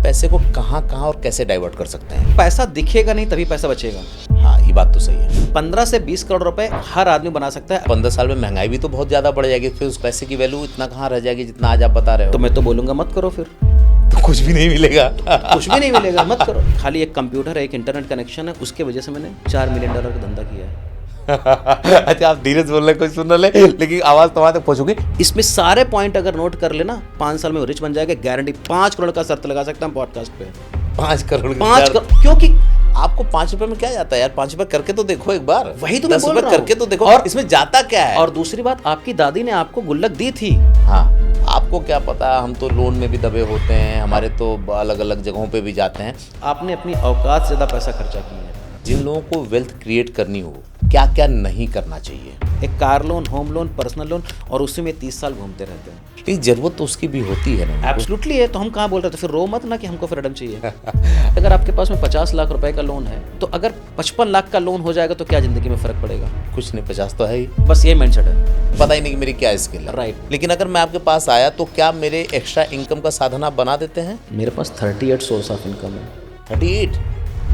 पैसे को कहाँ कहाँ और कैसे डाइवर्ट कर सकते हैं? पैसा दिखेगा नहीं तभी पैसा बचेगा। हाँ, ये बात तो सही है। 15 से 20 करोड़ रुपए हर आदमी बना सकता है। 15 साल में महंगाई भी तो बहुत ज़्यादा बढ़ जाएगी, फिर उस पैसे की वैल्यू इतना कहाँ रह जाएगी जितना आज आप बता रहे हो। तो मैं तो बोलूंगा मत करो फिर। तो कुछ भी नहीं मिलेगा। कुछ भी नहीं मिलेगा, मत करो। खाली एक कंप्यूटर है, एक इंटरनेट कनेक्शन है, उसके वजह से मैंने $4 मिलियन का धंधा किया है। अच्छा, आप धीरे से बोल रहे, कुछ सुन रहे, लेकिन आवाज़ तुम्हारे तक पहुँचोगी। इसमें सारे पॉइंट अगर नोट कर लेना 5 साल में रिच बन जाएगा, गारंटी। 5 करोड़ का शर्त लगा सकता हूँ पॉडकास्ट पे। 5 करोड़? 5 करोड़ क्योंकि आपको 5 रुपए में क्या जाता है यार? 5 रुपए करके तो देखो एक बार। वही तो मैं 10 बोल रुपए रहा हूँ। करके तो देखो, और इसमें जाता क्या है? और दूसरी बात, आपकी दादी ने आपको गुल्लक दी थी। हाँ, आपको क्या पता, हम तो लोन में भी दबे होते हैं, हमारे तो अलग अलग जगहों पे भी जाते हैं। आपने अपनी औकात से ज़्यादा पैसा खर्चा किया है। जिन लोगों को वेल्थ क्रिएट करनी हो, क्या क्या नहीं करना चाहिए? एक car loan, home loan, personal loan, और उसी में 30 साल घूमते रहते हैं। लेकिन जरूरत तो उसकी भी होती है ना। एब्सोल्युटली है। तो हम कहाँ बोल रहे थे फिर? रो मत ना कि हमको फ्रीडम चाहिए। अगर आपके पास में 50 लाख रुपए का लोन है, तो अगर 55 लाख का लोन हो जाएगा तो क्या जिंदगी में फर्क पड़ेगा? कुछ नहीं, 50 तो है ही। बस ये माइंडसेट है। पता ही नहीं कि मेरी क्या स्किल है। राइट। लेकिन अगर मैं आपके पास आया तो क्या मेरे एक्स्ट्रा इनकम का साधन आप बना देते हैं? मेरे पास 38 सोर्स ऑफ इनकम है। 38?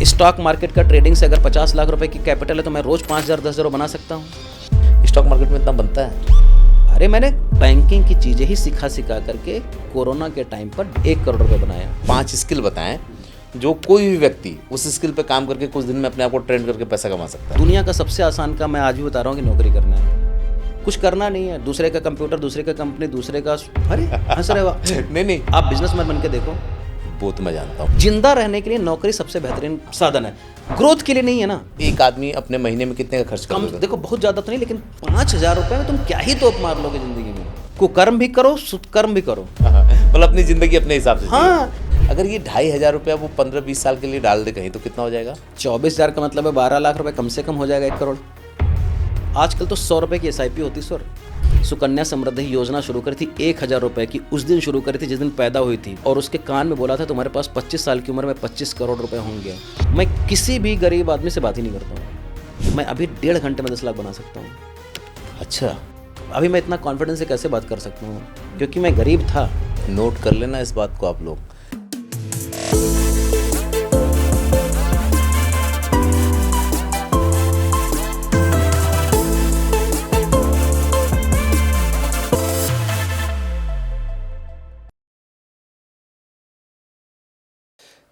स्टॉक मार्केट का ट्रेडिंग से अगर 50 लाख रुपए की कैपिटल है तो मैं रोज 5,000 10,000 बना सकता हूँ। स्टॉक मार्केट में इतना बनता है? अरे मैंने बैंकिंग की चीजें ही सिखा करके कोरोना के टाइम पर 1 करोड़ रुपए बनाया। 5 स्किल बताएं जो कोई भी व्यक्ति उस स्किल पे काम करके कुछ दिन में अपने आप को ट्रेन करके पैसा कमा सकता है। दुनिया का सबसे आसान काम मैं आज भी बता रहा हूँ कि नौकरी करना है। कुछ करना नहीं है। दूसरे का कंप्यूटर, दूसरे का कंपनी, दूसरे का, अरे हंस रहे हो। नहीं, आप बिजनेसमैन बन के देखो। वो तो मैं जानता हूँ। जिंदा रहने के लिए नौकरी सबसे बेहतरीन साधन है, ग्रोथ के लिए नहीं है ना। एक आदमी अपने महीने में कितने का खर्च कम, करता है? देखो बहुत ज्यादा तो नहीं, लेकिन 5,000 रुपए में तुम क्या ही तोप मार लोगे जिंदगी में। कुकर्म भी करो, सुकर्म भी करो। मतलब अपनी जिंदगी अपने हिसाब से। हाँ। अगर ये 2,500 रुपया वो 15-20 साल के लिए डाल दे कहीं, तो कितना हो जाएगा? 24,000 का मतलब है 12 लाख रुपए कम से कम हो जाएगा। 1 करोड़। आजकल तो 100 रुपए की SIP होती है सर। सुकन्या समृद्धि योजना शुरू करी थी 1,000 रुपए की, उस दिन शुरू करी थी जिस दिन पैदा हुई थी, और उसके कान में बोला था तुम्हारे पास 25 साल की उम्र में 25 करोड़ रुपए होंगे। मैं किसी भी गरीब आदमी से बात ही नहीं करता हूँ। मैं अभी 1.5 घंटे में 10 लाख बना सकता हूँ। अच्छा, अभी मैं इतना कॉन्फिडेंस से कैसे बात कर सकता हूँ? क्योंकि मैं गरीब था। नोट कर लेना इस बात को आप लोग।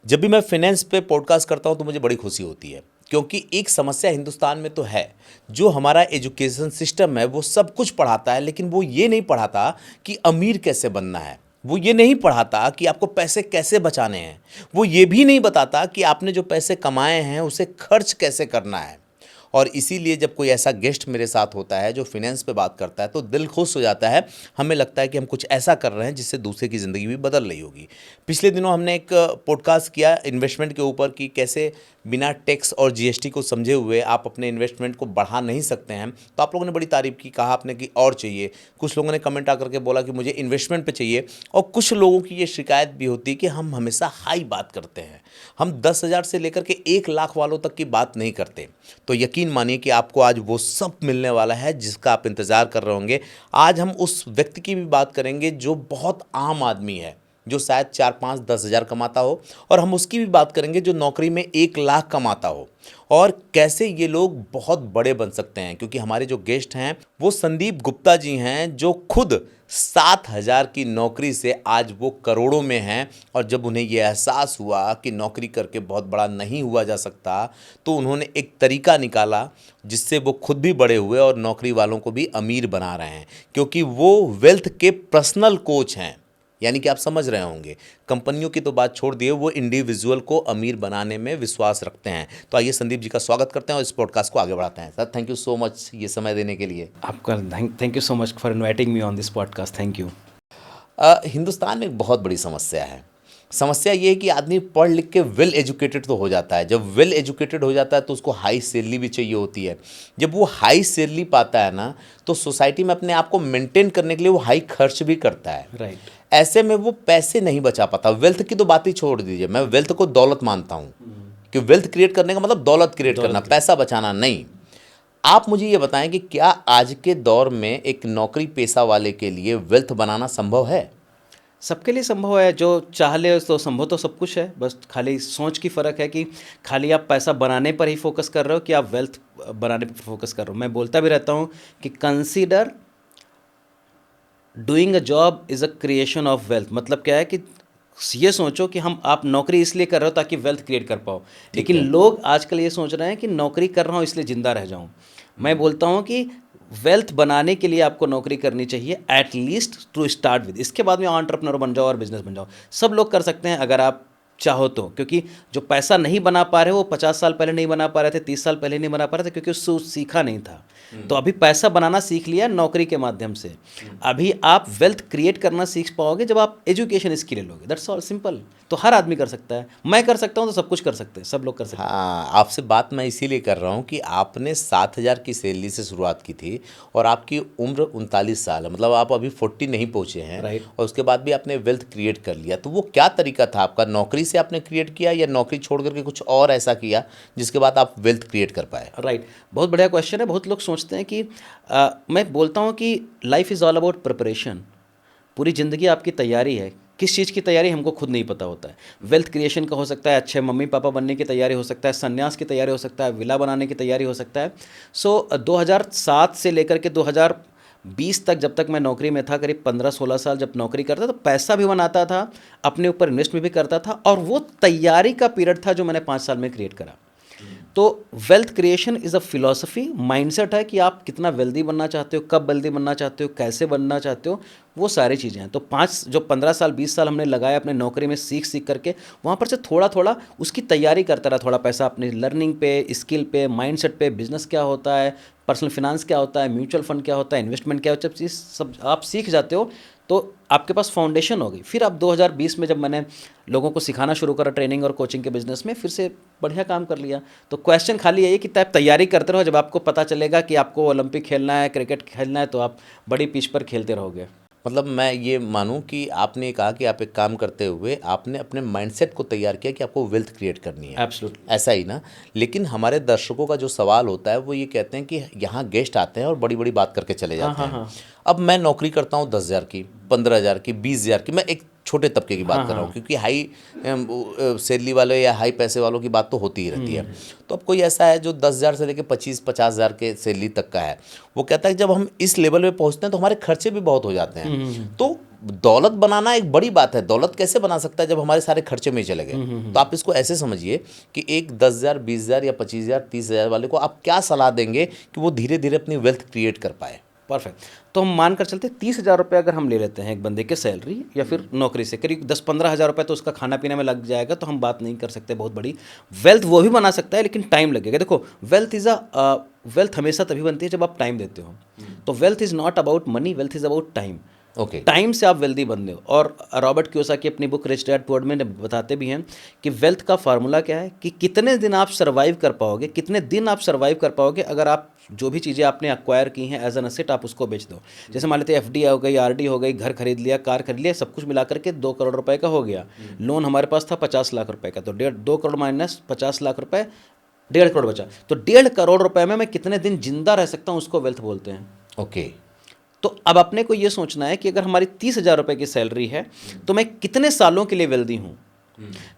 जब भी मैं फाइनेंस पे पॉडकास्ट करता हूं तो मुझे बड़ी खुशी होती है, क्योंकि एक समस्या हिंदुस्तान में तो है, जो हमारा एजुकेशन सिस्टम है वो सब कुछ पढ़ाता है, लेकिन वो ये नहीं पढ़ाता कि अमीर कैसे बनना है। वो ये नहीं पढ़ाता कि आपको पैसे कैसे बचाने हैं। वो ये भी नहीं बताता कि आपने जो पैसे कमाए हैं उसे खर्च कैसे करना है। और इसीलिए जब कोई ऐसा गेस्ट मेरे साथ होता है जो फाइनेंस पे बात करता है तो दिल खुश हो जाता है। हमें लगता है कि हम कुछ ऐसा कर रहे हैं जिससे दूसरे की ज़िंदगी भी बदल रही होगी। पिछले दिनों हमने एक पॉडकास्ट किया इन्वेस्टमेंट के ऊपर कि कैसे बिना टैक्स और GST को समझे हुए आप अपने इन्वेस्टमेंट को बढ़ा नहीं सकते हैं। तो आप लोगों ने बड़ी तारीफ़ की, कहा आपने कि और चाहिए। कुछ लोगों ने कमेंट आकर के बोला कि मुझे इन्वेस्टमेंट पे चाहिए, और कुछ लोगों की ये शिकायत भी होती है कि हम हमेशा हाई बात करते हैं, हम 10,000 से लेकर के 1 लाख वालों तक की बात नहीं करते। तो यकीन मानिए कि आपको आज वो सब मिलने वाला है जिसका आप इंतज़ार कर रहे होंगे। आज हम उस व्यक्ति की भी बात करेंगे जो बहुत आम आदमी है, जो शायद 4-5-10 हज़ार कमाता हो, और हम उसकी भी बात करेंगे जो नौकरी में 1 लाख कमाता हो, और कैसे ये लोग बहुत बड़े बन सकते हैं। क्योंकि हमारे जो गेस्ट हैं वो संदीप गुप्ता जी हैं, जो खुद 7,000 की नौकरी से आज वो करोड़ों में हैं। और जब उन्हें ये एहसास हुआ कि नौकरी करके बहुत बड़ा नहीं हुआ जा सकता, तो उन्होंने एक तरीका निकाला जिससे वो खुद भी बड़े हुए और नौकरी वालों को भी अमीर बना रहे हैं। क्योंकि वो वेल्थ के पर्सनल कोच हैं। यानी कि आप समझ रहे होंगे, कंपनियों की तो बात छोड़ दिए, वो इंडिविजुअल को अमीर बनाने में विश्वास रखते हैं। तो आइए संदीप जी का स्वागत करते हैं और इस पॉडकास्ट को आगे बढ़ाते हैं। Sir, thank you so much ये समय देने के लिए। आपका thank you so much for inviting me on this podcast. Thank you. Hindustan में एक बहुत बड़ी समस्या है। समस्या ये है कि आदमी पढ़ लिख के वेल एजुकेटेड तो हो जाता है। जब वेल एजुकेटेड हो जाता है तो उसको हाई सैलरी भी चाहिए होती है। जब वो हाई सैलरी पाता है ना, तो सोसाइटी में अपने आप को मेंटेन करने के लिए वो हाई खर्च भी करता है। राइट। ऐसे में वो पैसे नहीं बचा पाता। वेल्थ की तो बात ही छोड़ दीजिए, मैं वेल्थ को दौलत मानता हूँ कि वेल्थ क्रिएट करने का मतलब दौलत क्रिएट करना, पैसा बचाना नहीं। आप मुझे ये बताएं कि क्या आज के दौर में एक नौकरी पेशा वाले के लिए वेल्थ बनाना संभव है? सबके लिए संभव है, जो चाह ले तो संभव तो सब कुछ है, बस खाली सोच की फ़र्क है कि खाली आप पैसा बनाने पर ही फोकस कर रहे हो कि आप वेल्थ बनाने पर फोकस कर रहे हो। मैं बोलता भी रहता हूँ कि consider doing a job is a creation of wealth. मतलब क्या है कि ये सोचो कि आप नौकरी इसलिए कर रहे हो ताकि वेल्थ क्रिएट कर पाओ, लेकिन है। लोग आजकल ये सोच रहे हैं कि नौकरी कर रहा हूँ इसलिए ज़िंदा रह जाऊँ। मैं बोलता हूँ कि वेल्थ बनाने के लिए आपको नौकरी करनी चाहिए, at least to start with. इसके बाद में एंटरप्रेन्योर बन जाओ और बिजनेस बन जाओ। सब लोग कर सकते हैं अगर आप चाहो तो, क्योंकि जो पैसा नहीं बना पा रहे वो 50 साल पहले नहीं बना पा रहे थे, 30 साल पहले नहीं बना पा रहे थे, क्योंकि उससे सीखा नहीं था। तो अभी पैसा बनाना सीख लिया नौकरी के माध्यम से। अभी आप वेल्थ क्रिएट करना सीख पाओगे जब आप एजुकेशन इसके लिए लोगे। That's all, simple. तो हर आदमी कर सकता है, मैं कर सकता हूँ तो सब कुछ कर सकते हैं, सब लोग कर सकते हैं। हाँ, आपसे बात मैं इसीलिए कर रहा हूँ कि आपने 7,000 की सैलरी से शुरुआत की थी और आपकी उम्र 39 साल है, मतलब आप अभी 40 नहीं पहुँचे हैं। Right. और उसके बाद भी आपने वेल्थ क्रिएट कर लिया। तो वो क्या तरीका था आपका? नौकरी से आपने क्रिएट किया या नौकरी छोड़ करके कुछ और ऐसा किया जिसके बाद आप वेल्थ क्रिएट कर पाए? राइट, बहुत बढ़िया क्वेश्चन है। बहुत लोग सोचते हैं कि मैं बोलता हूँ कि life is all about preparation. पूरी ज़िंदगी आपकी तैयारी है। किस चीज़ की तैयारी हमको खुद नहीं पता होता है। वेल्थ क्रिएशन का हो सकता है, अच्छे मम्मी पापा बनने की तैयारी हो सकता है, संन्यास की तैयारी हो सकता है, विला बनाने की तैयारी हो सकता है। सो 2007 से लेकर के 2020 तक, जब तक मैं नौकरी में था, करीब 15-16 साल जब नौकरी करता तो पैसा भी बनाता था, अपने ऊपर इन्वेस्ट भी करता था, और वो तैयारी का पीरियड था जो मैंने 5 साल में क्रिएट करा। तो wealth creation is a philosophy, mindset है कि आप कितना वेल्दी बनना चाहते हो, कब वेल्दी बनना चाहते हो, कैसे बनना चाहते हो, वो सारी चीज़ें हैं। तो 15 साल 20 साल हमने लगाया अपने नौकरी में सीख करके, वहाँ पर से थोड़ा थोड़ा उसकी तैयारी करता रहा। थोड़ा पैसा अपने लर्निंग पे, स्किल पे, माइंडसेट पे, बिजनेस क्या होता है, पर्सनल फिनांस क्या होता है, म्यूचुअल फंड क्या होता है, इन्वेस्टमेंट क्या होता है, चीज़ सब आप सीख जाते हो तो आपके पास फाउंडेशन हो गई। फिर अब 2020 में जब मैंने लोगों को सिखाना शुरू करा ट्रेनिंग और कोचिंग के बिजनेस में, फिर से बढ़िया काम कर लिया। तो क्वेश्चन खाली यही कि आप तैयारी करते रहो। जब आपको पता चलेगा कि आपको ओलंपिक खेलना है, क्रिकेट खेलना है, तो आप बड़ी पिच पर खेलते रहोगे। मतलब मैं ये मानूं कि आपने कहा कि आप एक काम करते हुए आपने अपने माइंडसेट को तैयार किया कि आपको वेल्थ क्रिएट करनी है। एब्सोल्युटली। ऐसा ही ना? लेकिन हमारे दर्शकों का जो सवाल होता है वो ये कहते हैं कि यहाँ गेस्ट आते हैं और बड़ी बड़ी बात करके चले जाते हैं। अब मैं नौकरी करता हूँ 10,000 की, 15,000 की, 20,000 की, मैं एक छोटे तबके की बात कर रहा हूँ, क्योंकि हाई सैलरी वाले या हाई पैसे वालों की बात तो होती ही रहती है। तो अब कोई ऐसा है जो 10,000 से लेकर 25-50,000 के सैलरी तक का है, वो कहता है कि जब हम इस लेवल पे पहुँचते हैं तो हमारे खर्चे भी बहुत हो जाते हैं। तो दौलत बनाना एक बड़ी बात है। दौलत कैसे बना सकता है जब हमारे सारे खर्चे में ही चले गए? तो आप इसको ऐसे समझिए कि एक 10,000, 20,000 या 25,000, 30,000 वाले को आप क्या सलाह देंगे कि वो धीरे धीरे अपनी वेल्थ क्रिएट कर पाए? परफेक्ट। तो हम मान कर चलते 30,000 रुपये अगर हम ले लेते हैं एक बंदे के सैलरी या फिर नौकरी से, करीब 10-15 हज़ार रुपये तो उसका खाना पीने में लग जाएगा। तो हम बात नहीं कर सकते बहुत बड़ी वेल्थ। वो भी बना सकता है लेकिन टाइम लगेगा। देखो, वेल्थ हमेशा तभी बनती है जब आप टाइम देते हो। तो wealth is not about money, wealth is about time. Okay. Time से आप वेल्दी बनते हो। और रॉबर्ट कियोसाकी अपनी बुक रिच डैड पुअर में बताते भी हैं कि वेल्थ का फार्मूला क्या है, कि कितने दिन आप सर्वाइव कर पाओगे, कितने दिन आप सर्वाइव कर पाओगे अगर आप जो भी चीज़ें आपने एक्वायर की हैं एज एन एसेट आप उसको बेच दो। जैसे मान लेते हैं एफडी हो गई, आरडी हो गई, घर खरीद लिया, कार खरीद लिया, सब कुछ मिला करके 2 करोड़ रुपए का हो गया। लोन हमारे पास था 50 लाख रुपए का, तो 2 करोड़ माइनस 50 लाख रुपए, 1.5 करोड़ बचा। तो 1.5 करोड़ रुपए में मैं कितने दिन जिंदा रह सकता हूँ, उसको वेल्थ बोलते हैं। ओके। तो अब अपने को ये सोचना है कि अगर हमारी 30,000 रुपये की सैलरी है तो मैं कितने सालों के लिए वेल्दी हूँ।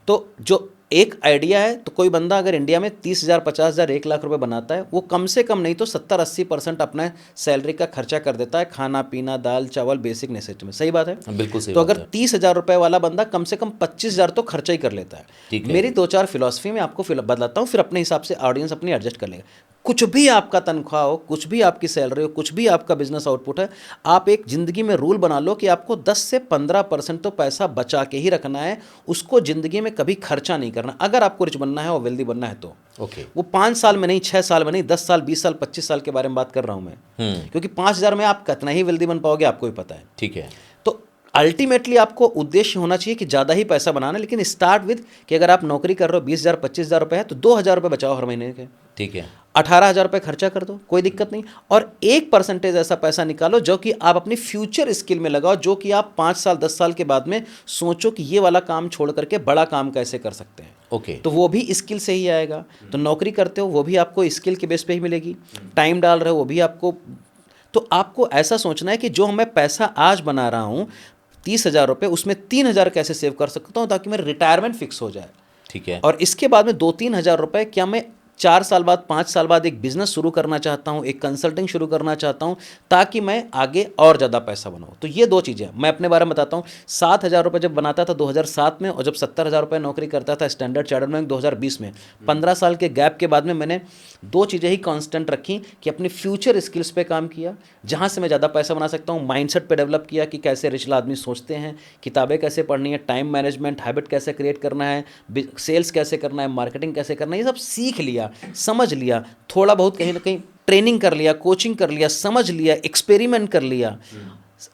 तो जो एक आइडिया है, तो कोई बंदा अगर इंडिया में 30,000, 50,000, 1 लाख रुपए बनाता है, वो कम से कम नहीं तो 70-80% अपना सैलरी का खर्चा कर देता है खाना पीना, दाल चावल, बेसिक नेसेसिटी में। सही बात है? बिल्कुल सही तो बात अगर है। 30,000 रुपये वाला बंदा कम से कम 25,000 तो खर्चा ही कर लेता है। ठीक है। मेरी 2-4 फिलॉसफी में आपको बदलाता हूँ, फिर अपने हिसाब से ऑडियंस अपनी एडजस्ट कर लेगा। कुछ भी आपका तनख्वाह हो, कुछ भी आपकी सैलरी हो, कुछ भी आपका बिजनेस आउटपुट है, आप एक ज़िंदगी में रूल बना लो कि आपको 10 से 15% तो पैसा बचा के ही रखना है। उसको ज़िंदगी में कभी खर्चा नहीं करना, अगर आपको रिच बनना है और वेल्दी बनना है तो। ओके। वो 5 साल में नहीं, 6 साल में नहीं, 10 साल, 20 साल, 25 साल के बारे में बात कर रहा हूँ मैं। क्योंकि 5,000 में आप कितना ही वेल्दी बन पाओगे आपको भी पता है। ठीक है। तो अल्टीमेटली आपको उद्देश्य होना चाहिए कि ज़्यादा ही पैसा बनाना, लेकिन स्टार्ट विद कि अगर आप नौकरी कर रहे हो 20,000, 25,000 रुपये है तो 2,000 रुपये बचाओ हर महीने के। ठीक है। 18,000 रुपये खर्चा कर दो, कोई दिक्कत नहीं। और 1% ऐसा पैसा निकालो जो कि आप अपनी फ्यूचर स्किल में लगाओ, जो कि आप 5 साल 10 साल के बाद में सोचो कि ये वाला काम छोड़ करके बड़ा काम कैसे कर सकते हैं। ओके। तो वो भी स्किल से ही आएगा। तो नौकरी करते हो वो भी आपको स्किल के बेस पे ही मिलेगी, टाइम डाल रहे हो वो भी आपको। तो आपको ऐसा सोचना है कि जो मैं पैसा आज बना रहा हूँ 30,000 रुपये, उसमें 3,000 कैसे सेव कर सकता हूँ ताकि मेरा रिटायरमेंट फिक्स हो जाए। ठीक है। और इसके बाद में 2-3 हज़ार रुपये क्या मैं 4 साल बाद 5 साल बाद एक बिजनेस शुरू करना चाहता हूँ, एक कंसल्टिंग शुरू करना चाहता हूँ ताकि मैं आगे और ज़्यादा पैसा बनाऊँ। तो ये 2 चीज़ें मैं अपने बारे में बताता हूँ। 7,000 रुपये जब बनाता था 2007 में, और जब 70,000 रुपये नौकरी करता था स्टैंडर्ड चार्टर्ड बैंक 2020 में, 15 साल के गैप के बाद में मैंने 2 चीज़ें ही कांस्टेंट रखी कि अपनी फ्यूचर स्किल्स पे काम किया, जहाँ से मैं ज़्यादा पैसा बना सकता हूँ। माइंडसेट पे डेवलप किया कि कैसे रिच आदमी सोचते हैं, किताबें कैसे पढ़नी है, टाइम मैनेजमेंट हैबिट कैसे क्रिएट करना है, सेल्स कैसे करना है, मार्केटिंग कैसे करना है, ये सब सीख लिया, समझ लिया, थोड़ा बहुत कहीं ना कहीं ट्रेनिंग कर लिया, कोचिंग कर लिया, समझ लिया, एक्सपेरिमेंट कर लिया,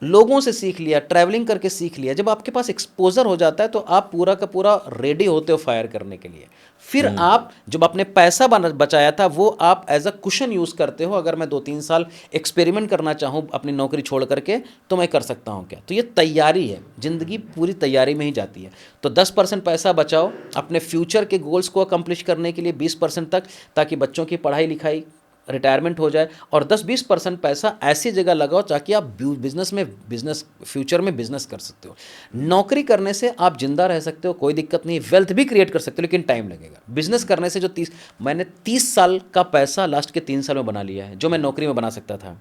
लोगों से सीख लिया, ट्रैवलिंग करके सीख लिया। जब आपके पास एक्सपोजर हो जाता है तो आप पूरा का पूरा रेडी होते हो फायर करने के लिए। फिर आप जब आपने पैसा बचाया था वो आप एज अ कुशन यूज़ करते हो। अगर मैं 2-3 साल एक्सपेरिमेंट करना चाहूँ अपनी नौकरी छोड़ करके तो मैं कर सकता हूँ क्या। तो ये तैयारी है, ज़िंदगी पूरी तैयारी में ही जाती है। तो 10% पैसा बचाओ अपने फ्यूचर के गोल्स को अकम्प्लिश करने के लिए 20% तक, ताकि बच्चों की पढ़ाई लिखाई रिटायरमेंट हो जाए, और 10-20% पैसा ऐसी जगह लगाओ ताकि आप बिजनेस फ्यूचर में बिजनेस कर सकते हो। नौकरी करने से आप जिंदा रह सकते हो, कोई दिक्कत नहीं, वेल्थ भी क्रिएट कर सकते हो, लेकिन टाइम लगेगा। बिजनेस करने से जो मैंने 30 साल का पैसा लास्ट के 3 साल में बना लिया है, जो मैं नौकरी में बना सकता था।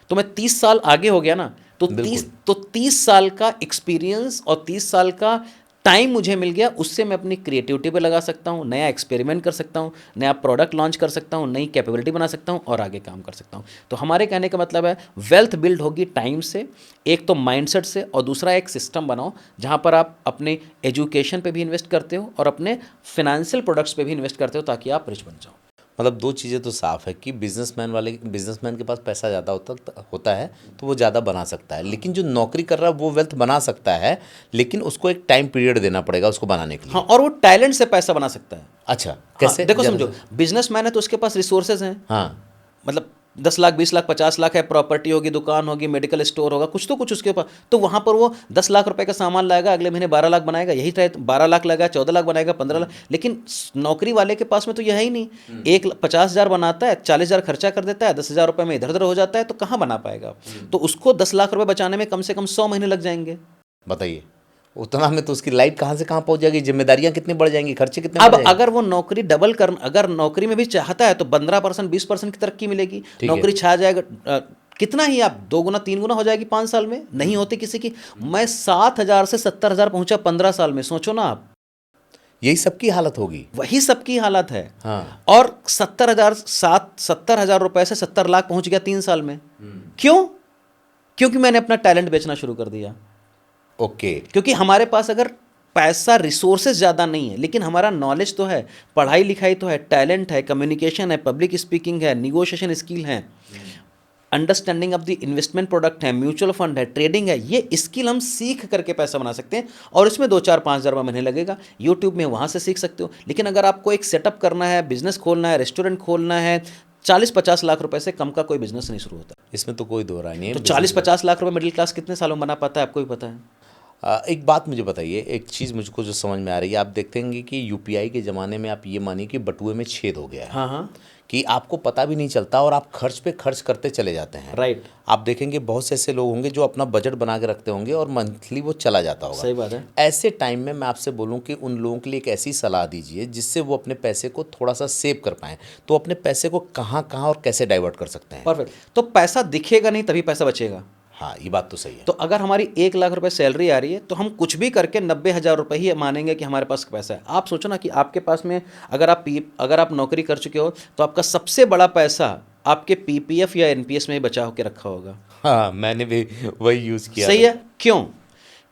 तो मैं 30 साल आगे हो गया ना, तो 30 साल का एक्सपीरियंस और 30 साल का टाइम मुझे मिल गया। उससे मैं अपनी क्रिएटिविटी पे लगा सकता हूँ, नया एक्सपेरिमेंट कर सकता हूँ, नया प्रोडक्ट लॉन्च कर सकता हूँ, नई कैपेबिलिटी बना सकता हूँ और आगे काम कर सकता हूँ। तो हमारे कहने का मतलब है वेल्थ बिल्ड होगी टाइम से, एक तो माइंडसेट से, और दूसरा एक सिस्टम बनाओ जहाँ पर आप अपने एजुकेशन पे भी इन्वेस्ट करते हो और अपने फिनेंशियल प्रोडक्ट्स पे भी इन्वेस्ट करते हो ताकि आप रिच बन जाओ। मतलब 2 चीज़ें तो साफ़ है कि बिजनेसमैन के पास पैसा ज़्यादा होता है तो वो ज़्यादा बना सकता है, लेकिन जो नौकरी कर रहा है वो वेल्थ बना सकता है, लेकिन उसको एक टाइम पीरियड देना पड़ेगा उसको बनाने के लिए। हाँ, और वो टैलेंट से पैसा बना सकता है। अच्छा, कैसे? हाँ, देखो समझो, बिजनेसमैन है तो उसके पास रिसोर्सेज हैं। हाँ, मतलब 10 लाख, 20 लाख, 50 लाख है, प्रॉपर्टी होगी, दुकान होगी, मेडिकल स्टोर होगा, कुछ तो कुछ उसके पास। तो वहाँ पर वो 10 लाख रुपए का सामान लाएगा, अगले महीने 12 लाख बनाएगा, यही शायद 12 लाख लगाएगा, 14 लाख बनाएगा, 15 लाख। लेकिन नौकरी वाले के पास में तो यह है ही नहीं। 50,000 बनाता है, 40,000 खर्चा कर देता है, 10,000 रुपये में इधर उधर हो जाता है, तो कहाँ बना पाएगा। तो उसको 10 लाख रुपये बचाने में कम से कम 100 महीने लग जाएंगे। बताइए, उतना में तो उसकी लाइफ कहाँ से कहाँ पहुँच जाएगी, जिम्मेदारियाँ कितनी बढ़ जाएंगी, खर्चे कितने अब बढ़ जाएंगे। अगर वो नौकरी अगर नौकरी में भी चाहता है तो 15%, 20% की तरक्की मिलेगी। नौकरी छा जाएगा, कितना ही आप 2 गुना 3 गुना हो जाएगी 5 साल में, नहीं होती किसी की। मैं 7,000 से 70,000 पहुंचा 15 साल में, सोचो ना आप। यही सबकी हालत होगी, वही सबकी हालत है। हाँ। और 70,000 रुपए से 70 लाख पहुंच गया 3 साल में। क्यों? क्योंकि मैंने अपना टैलेंट बेचना शुरू कर दिया। ओके। क्योंकि हमारे पास अगर पैसा, रिसोर्सेज ज़्यादा नहीं है, लेकिन हमारा नॉलेज तो है, पढ़ाई लिखाई तो है, टैलेंट है, कम्युनिकेशन है, पब्लिक स्पीकिंग है, निगोशिएशन स्किल है, understanding of the investment product है, म्यूचुअल फंड है, ट्रेडिंग है। ये स्किल हम सीख करके पैसा बना सकते हैं, और इसमें 2-4-5 हज़ार महीने लगेगा। यूट्यूब में वहाँ से सीख सकते हो। लेकिन अगर आपको एक सेटअप करना है, बिजनेस खोलना है, रेस्टोरेंट खोलना है, 40-50 लाख रुपए से कम का कोई बिजनेस नहीं शुरू होता। इसमें तो कोई दो राय नहीं है। तो 40-50 लाख रुपए मिडिल क्लास कितने सालों में बना पाता है, आपको भी पता है। एक बात मुझे बताइए, एक चीज़ मुझको जो समझ में आ रही है, आप देखते होंगे कि यूपीआई के ज़माने में आप ये मानिए कि बटुए में छेद हो गया है। हाँ हाँ, कि आपको पता भी नहीं चलता और आप खर्च पे खर्च करते चले जाते हैं। राइट। आप देखेंगे बहुत से ऐसे लोग होंगे जो अपना बजट बना के रखते होंगे और मंथली वो चला जाता होगा। सही बात है। ऐसे टाइम में मैं आपसे बोलूं कि उन लोगों के लिए एक ऐसी सलाह दीजिए जिससे वो अपने पैसे को थोड़ा सा सेव कर पाएँ। तो अपने पैसे को कहाँ कहाँ और कैसे डाइवर्ट कर सकते हैं? परफेक्ट। तो पैसा दिखेगा नहीं तभी पैसा बचेगा। हाँ, ये बात तो सही है। तो अगर हमारी 1 लाख रुपए सैलरी आ रही है तो हम कुछ भी करके 90,000 रुपये ही मानेंगे कि हमारे पास पैसा है। आप सोचो ना कि आपके पास में अगर आप नौकरी कर चुके हो तो आपका सबसे बड़ा पैसा आपके पीपीएफ या एनपीएस में ही बचा होकर रखा होगा। हाँ, मैंने भी वही यूज़ किया। सही है। क्यों?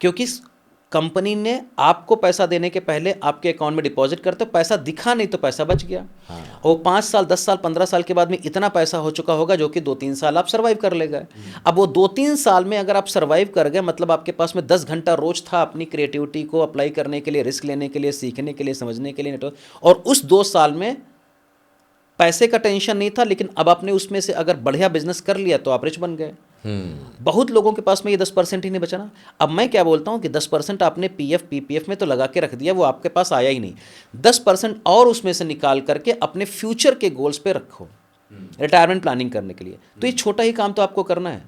क्योंकि कंपनी ने आपको पैसा देने के पहले आपके अकाउंट में डिपॉजिट करते, पैसा दिखा नहीं तो पैसा बच गया। हाँ। और 5 साल, 10 साल, 15 साल के बाद में इतना पैसा हो चुका होगा जो कि 2-3 साल आप सर्वाइव कर ले गए। अब वो 2-3 साल में अगर आप सर्वाइव कर गए, मतलब आपके पास में 10 घंटा रोज था अपनी क्रिएटिविटी को अप्लाई करने के लिए, रिस्क लेने के लिए, सीखने के लिए, समझने के लिए, नेटवर्क। और उस 2 साल में पैसे का टेंशन नहीं था, लेकिन अब आपने उसमें से अगर बढ़िया बिजनेस कर लिया तो आप रिच बन गए। बहुत लोगों के पास में ये 10% ही नहीं बचा ना। अब मैं क्या बोलता हूँ कि 10% आपने पीएफ पीपीएफ में तो लगा के रख दिया, वो आपके पास आया ही नहीं। 10% और उसमें से निकाल करके अपने फ्यूचर के गोल्स पे रखो, रिटायरमेंट प्लानिंग करने के लिए। तो ये छोटा ही काम तो आपको करना है।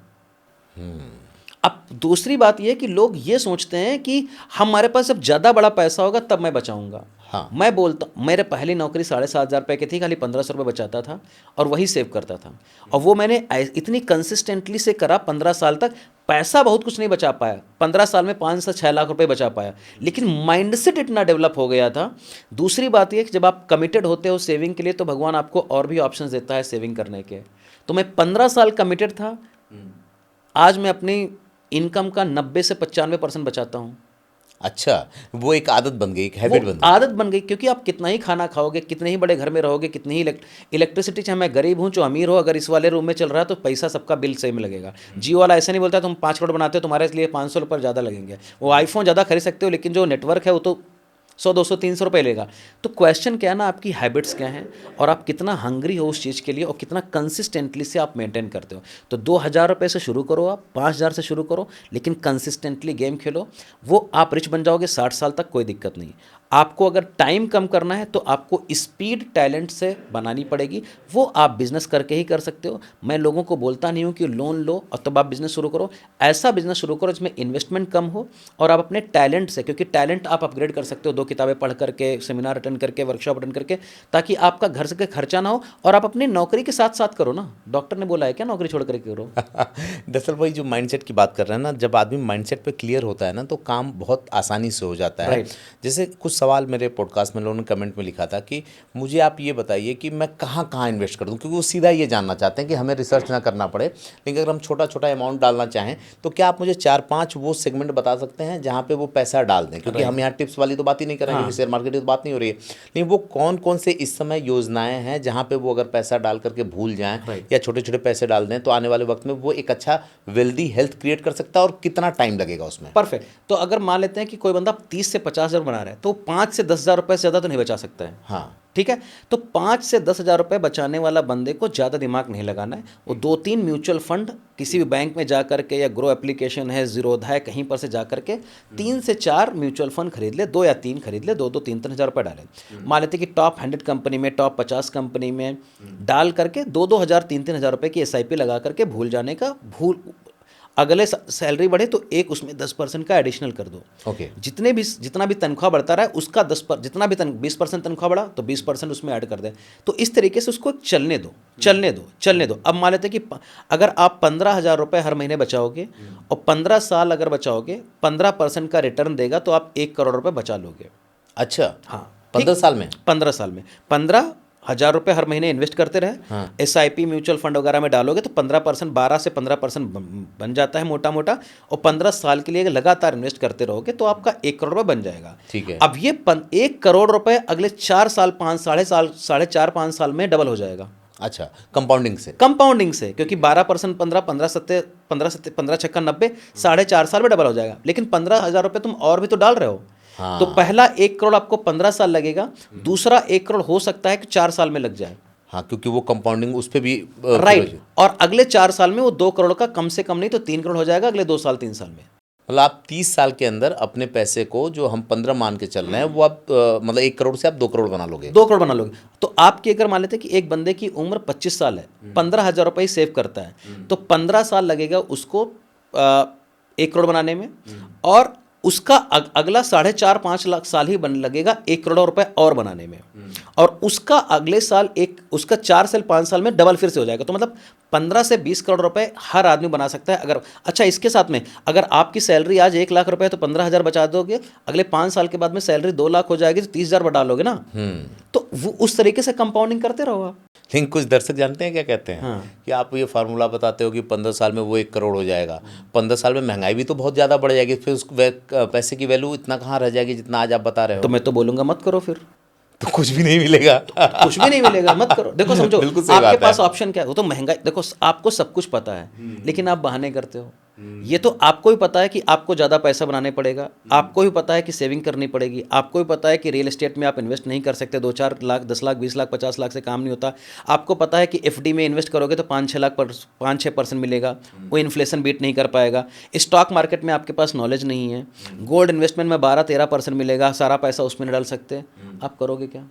अब दूसरी बात यह है कि लोग ये सोचते हैं कि हमारे पास जब ज़्यादा बड़ा पैसा होगा तब मैं बचाऊंगा। हाँ। मैं बोलता, मेरे पहली नौकरी 7,500 रुपये की थी, खाली 1,500 रुपये बचाता था और वही सेव करता था। और वो मैंने इतनी कंसिस्टेंटली से करा 15 साल तक। पैसा बहुत कुछ नहीं बचा पाया, 15 साल में 5 से 6 लाख रुपए बचा पाया, लेकिन माइंडसेट इतना डेवलप हो गया था। दूसरी बात यह कि जब आप कमिटेड होते हो सेविंग के लिए तो भगवान आपको और भी ऑप्शंस देता है सेविंग करने के। तो मैं 15 साल कमिटेड था। आज मैं अपनी इनकम का 90 से 95% बचाता हूँ। अच्छा, वो एक आदत बन गई, एक हैबिट बन गई। आदत बन गई, क्योंकि आप कितना ही खाना खाओगे, कितने ही बड़े घर में रहोगे, कितनी ही इलेक्ट्रिसिटी, चाहे मैं गरीब हूँ चाहे अमीर हो, अगर इस वाले रूम में चल रहा है तो पैसा सबका बिल सेम लगेगा। जियो वाला ऐसा नहीं बोलता तुम 5 करोड़ बनाते हो तुम्हारे लिए 500 रुपये ज़्यादा लगेंगे। वो आईफोन ज़्यादा खरीद सकते हो, लेकिन जो नेटवर्क है वो तो 100, 200, 300 रुपये लेगा। तो क्वेश्चन क्या है ना, आपकी हैबिट्स क्या हैं और आप कितना हंग्री हो उस चीज़ के लिए और कितना कंसिस्टेंटली से आप मेंटेन करते हो। तो 2,000 रुपये से शुरू करो, आप 5,000 से शुरू करो, लेकिन कंसिस्टेंटली गेम खेलो। वो आप रिच बन जाओगे 60 साल तक, कोई दिक्कत नहीं। आपको अगर टाइम कम करना है तो आपको स्पीड टैलेंट से बनानी पड़ेगी, वो आप बिजनेस करके ही कर सकते हो। मैं लोगों को बोलता नहीं हूँ कि लोन लो और तब आप बिजनेस शुरू करो। ऐसा बिजनेस शुरू करो जिसमें इन्वेस्टमेंट कम हो और आप अपने टैलेंट से, क्योंकि टैलेंट आप अपग्रेड कर सकते हो 2 किताबें पढ़ करके, सेमिनार अटेंड करके, वर्कशॉप अटेंड करके, ताकि आपका घर से खर्चा ना हो और आप अपनी नौकरी के साथ साथ करो ना। डॉक्टर ने बोला है क्या नौकरी छोड़ करके करो। दरअसल वही जो माइंडसेट की बात कर रहे हैं ना, जब आदमी माइंडसेट पे क्लियर होता है ना तो काम बहुत आसानी से हो जाता है। Right. जैसे कुछ सवाल मेरे पॉडकास्ट में लोगों ने कमेंट में लिखा था कि मुझे आप ये बताइए कि मैं कहाँ कहाँ इन्वेस्ट कर दूँ, क्योंकि वो सीधा ये जानना चाहते हैं कि हमें रिसर्च ना करना पड़े, लेकिन अगर हम छोटा छोटा अमाउंट डालना चाहें तो क्या आप मुझे 4-5 वो सेगमेंट बता सकते हैं जहाँ पे वो पैसा डाल दें, क्योंकि हम यहाँ टिप्स वाली तो बात ही नहीं करेंगे, हाँ। शेयर मार्केट की तो बात नहीं हो रही है, लेकिन वो कौन कौन से इस समय योजनाएं हैं जहाँ पे वो अगर पैसा डाल करके भूल जाएं Right. या छोटे छोटे पैसे डाल दें तो आने वाले वक्त में वो एक अच्छा वेल्दी हेल्थ क्रिएट कर सकता है, और कितना टाइम लगेगा उसमें। परफेक्ट। तो अगर मान लेते हैं कि कोई बंदा 30 से 50,000 बना रहा है तो 5 से 10,000 रुपये से ज़्यादा तो नहीं बचा सकता है। हाँ, ठीक है, तो 5 से 10,000 रुपये बचाने वाला बंदे को ज़्यादा दिमाग नहीं लगाना है। वो 2-3 म्यूचुअल फंड किसी भी बैंक में जा करके, या ग्रो एप्लीकेशन है, जीरोधा है, कहीं पर से जा करके 3 से 4 म्यूचुअल फंड खरीद ले, 2 या 3 खरीद ले, 2-2, 3-3 हज़ार रुपये डालें। मान लेते कि टॉप 100 कंपनी में, टॉप 50 कंपनी में डाल करके 2-2 हज़ार, 3-3 हज़ार रुपये की SIP लगा करके भूल जाने का, अगले सैलरी बढ़े तो एक उसमें 10% का एडिशनल कर दो। ओके। जितना भी तनख्वाह बढ़ता रहा है उसका 20% तनख्वाह बढ़ा तो 20% उसमें ऐड कर दे। तो इस तरीके से उसको चलने दो। अब मान लेते हैं कि अगर आप 15,000 रुपये हर महीने बचाओगे और 15 साल अगर बचाओगे, 15% का रिटर्न देगा तो आप 1 करोड़ रुपये बचा लोगे। अच्छा, हाँ, 15 साल में 15,000 रुपये हर महीने इन्वेस्ट करते रहे। हाँ। SIP म्यूचुअल फंड वगैरह में डालोगे तो 15%, 12 से 15% बन जाता है मोटा मोटा, और 15 साल के लिए लगातार इन्वेस्ट करते रहोगे तो आपका 1 करोड़ रुपये बन जाएगा। ठीक है। अब ये 1 करोड़ रुपये अगले 4 साल, 5 साल में डबल हो जाएगा। अच्छा, कंपाउंडिंग से, क्योंकि 12%, 15 छक्का 90, 4.5 साल में डबल हो जाएगा। लेकिन 15,000 रुपये तुम और भी तो डाल रहे हो। हाँ। तो पहला 1 करोड़ आपको 15 साल लगेगा, दूसरा 1 करोड़ हो सकता है कि 4 साल में लग जाए। हाँ, क्योंकि वो कंपाउंडिंग उस पर भी राइट। और अगले 4 साल में वो 2 करोड़ का कम से कम नहीं तो 3 करोड़ हो जाएगा अगले 2 साल, 3 साल में। मतलब आप 30 साल के अंदर अपने पैसे को, जो हम 15 मान के चल रहे हैं, वो आप मतलब 1 करोड़ से आप 2 करोड़ बना लोगे। 2 करोड़ बना लोगे। तो आपकी अगर मान लेते हैं कि एक बंदे की उम्र 25 साल है, 15,000 रुपये सेव करता है, तो 15 साल लगेगा उसको 1 करोड़ बनाने में, और उसका अगला 4.5-5 लाख साल ही लगेगा 1 करोड़ रुपए और बनाने में, और उसका अगले साल उसका 4 से 5 साल में डबल फिर से हो जाएगा। तो मतलब 15 से 20 करोड़ रुपए हर आदमी बना सकता है। अगर अच्छा, इसके साथ में अगर आपकी सैलरी आज 1 लाख रुपए है तो 15,000 बचा दोगे, अगले 5 साल के बाद में सैलरी 2 लाख हो जाएगी तो 30,000 बढ़ा लोगे ना। तो वो उस तरीके से कंपाउंडिंग करते रहो आप। लेकिन कुछ दर्शक जानते हैं क्या कहते हैं? हाँ। कि आप ये फार्मूला बताते हो कि 15 साल में वो 1 करोड़ हो जाएगा, 15 साल में महंगाई भी तो बहुत ज़्यादा बढ़ जाएगी, फिर उस पैसे की वैल्यू इतना कहाँ रह जाएगी जितना आज आप बता रहे हो। तो मैं तो बोलूँगा मत करो, फिर तो कुछ भी नहीं मिलेगा। कुछ भी नहीं मिलेगा, मत करो। देखो समझो, बिल्कुल सही आपके बात पास है। ऑप्शन क्या है? वो तो महंगाई, देखो आपको सब कुछ पता है लेकिन आप बहाने करते हो। ये तो आपको भी पता है कि आपको ज़्यादा पैसा बनाने पड़ेगा, आपको भी पता है कि सेविंग करनी पड़ेगी, आपको भी पता है कि रियल एस्टेट में आप इन्वेस्ट नहीं कर सकते, 2-4 लाख, 10 लाख, 20 लाख, 50 लाख से काम नहीं होता। आपको पता है कि FD में इन्वेस्ट करोगे तो 5-6% मिलेगा, वो इन्फ्लेशन बीट नहीं कर पाएगा। स्टॉक मार्केट में आपके पास नॉलेज नहीं है। गोल्ड इन्वेस्टमेंट में 12-13% मिलेगा, सारा पैसा उसमें नहीं डाल सकते। आप करोगे क्या?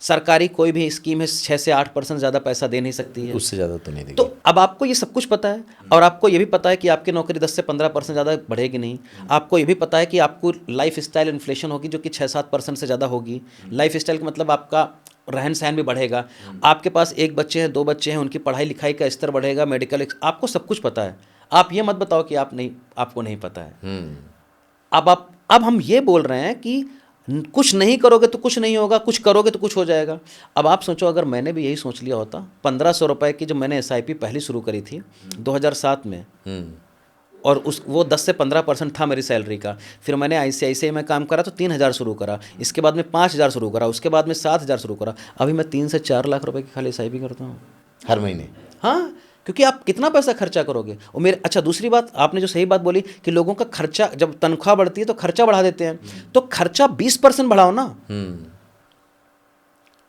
सरकारी कोई भी स्कीम है 6 से 8% ज़्यादा पैसा दे नहीं सकती है। उससे ज़्यादा तो नहीं देगी। तो अब आपको ये सब कुछ पता है और आपको ये भी पता है कि आपकी नौकरी 10 से 15% ज़्यादा बढ़ेगी नहीं। आपको ये भी पता है कि आपको लाइफ स्टाइल इन्फ्लेशन होगी जो कि 6-7% से ज़्यादा होगी। लाइफ स्टाइल का मतलब आपका रहन सहन भी बढ़ेगा। आपके पास 1 बच्चे हैं, 2 बच्चे हैं, उनकी पढ़ाई लिखाई का स्तर बढ़ेगा, मेडिकल, आपको सब कुछ पता है। आप ये मत बताओ कि आपको नहीं पता है। अब हम ये बोल रहे हैं कि कुछ नहीं करोगे तो कुछ नहीं होगा, कुछ करोगे तो कुछ हो जाएगा। अब आप सोचो, अगर मैंने भी यही सोच लिया होता, 1500 रुपये की जब मैंने SIP पहली शुरू करी थी 2007 में, और वो 10 से 15% था मेरी सैलरी का। फिर मैंने ICICI में काम करा तो 3000 शुरू करा, इसके बाद में 5000 शुरू करा, उसके बाद में 7000 शुरू करा। अभी मैं 3 से 4 लाख रुपए की खाली SIP करता हूँ हर महीने। हाँ, क्योंकि आप कितना पैसा खर्चा करोगे। और मेरे अच्छा, दूसरी बात आपने जो सही बात बोली कि लोगों का खर्चा, जब तनख्वाह बढ़ती है तो खर्चा बढ़ा देते हैं, तो खर्चा 20% बढ़ाओ ना।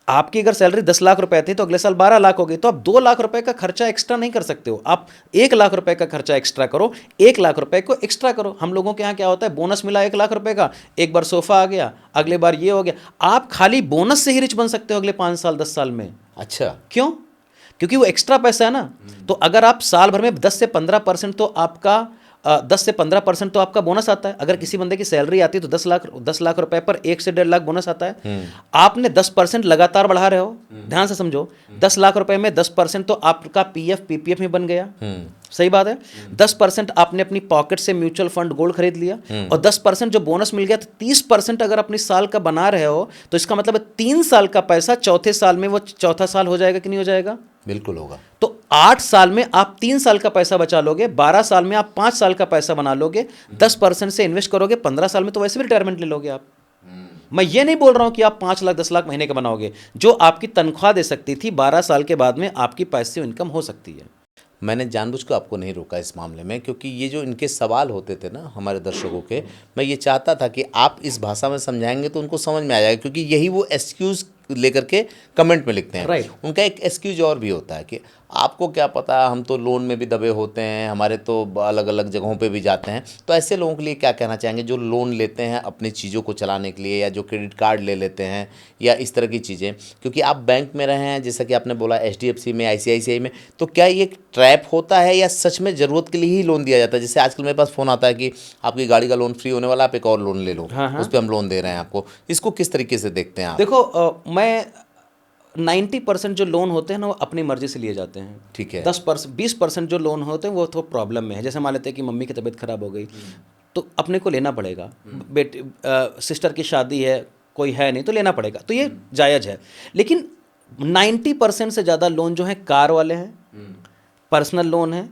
आपकी अगर सैलरी 10 लाख रुपए थी तो अगले साल 12 लाख हो गई, तो आप 2 लाख रुपए का खर्चा एक्स्ट्रा नहीं कर सकते हो। आप 1 लाख रुपए का खर्चा एक्स्ट्रा करो, 1 लाख रुपए को एक्स्ट्रा करो। हम लोगों के यहाँ क्या होता है, बोनस मिला 1 लाख रुपए का, एक बार सोफा आ गया, अगले बार ये हो गया। आप खाली बोनस से ही रिच बन सकते हो अगले 5 साल 10 साल में। अच्छा, क्यों? क्योंकि वो एक्स्ट्रा पैसा है ना। तो अगर आप साल भर में 10 से 15% तो आपका 10 से 15% तो आपका बोनस आता है। अगर किसी बंदे की सैलरी आती है तो 10 लाख रुपए पर 1 से 1.5 लाख बोनस आता है। आपने 10% लगातार बढ़ा रहे हो, ध्यान से समझो। 10 लाख रुपए में 10% तो आपका PF PPF में बन गया, सही बात है। 10% आपने अपनी पॉकेट से म्यूचुअल फंड गोल्ड खरीद लिया, और 10% जो बोनस मिल गया, तो 30% अगर अपनी साल का बना रहे हो तो इसका मतलब है 3 साल का पैसा चौथे साल में वो चौथा साल हो जाएगा कि नहीं हो जाएगा? बिल्कुल होगा। तो 8 साल में आप 3 साल का पैसा बचा लोगे, 12 साल में आप 5 साल का पैसा बना लोगे, 10% से इन्वेस्ट करोगे, 15 साल में तो वैसे भी रिटायरमेंट ले लोगे आप। मैं ये नहीं बोल रहा हूं कि आप 5 लाख 10 लाख महीने का बनाओगे। जो आपकी तनख्वाह दे सकती थी, 12 साल के बाद में आपकी पैसिव इनकम हो सकती है। मैंने जानबूझ कर आपको नहीं रोका इस मामले में, क्योंकि ये जो इनके सवाल होते थे ना हमारे दर्शकों के, मैं ये चाहता था कि आप इस भाषा में समझाएंगे तो उनको समझ में आ जाएगा, क्योंकि यही वो एक्सक्यूज़ लेकर के कमेंट में लिखते हैं। Right. उनका एक एक्सक्यूज और भी होता है कि आपको क्या पता, हम तो लोन में भी दबे होते हैं, हमारे तो अलग अलग जगहों पे भी जाते हैं। तो ऐसे लोगों के लिए क्या कहना चाहेंगे जो लोन लेते हैं अपनी चीज़ों को चलाने के लिए, या जो क्रेडिट कार्ड ले लेते हैं, या इस तरह की चीज़ें? क्योंकि आप बैंक में रहे हैं, जैसा कि आपने बोला HDFC में, ICICI में, तो क्या ये ट्रैप होता है या सच में ज़रूरत के लिए ही लोन दिया जाता है? जैसे आजकल मेरे पास फ़ोन आता है कि आपकी गाड़ी का लोन फ्री होने वाला, आप एक और लोन ले लो, उस पर हम लोन दे रहे हैं आपको। इसको किस तरीके से देखते हैं आप? देखो, मैं 90% जो लोन होते हैं ना वो अपनी मर्जी से लिए जाते हैं। ठीक है। 20% जो लोन होते हैं वो तो प्रॉब्लम में है। जैसे मान लेते हैं कि मम्मी की तबीयत खराब हो गई तो अपने को लेना पड़ेगा। बेटे सिस्टर की शादी है, कोई है नहीं तो लेना पड़ेगा, तो ये जायज़ है। लेकिन 90% से ज़्यादा लोन जो है कार वाले हैं, पर्सनल लोन है,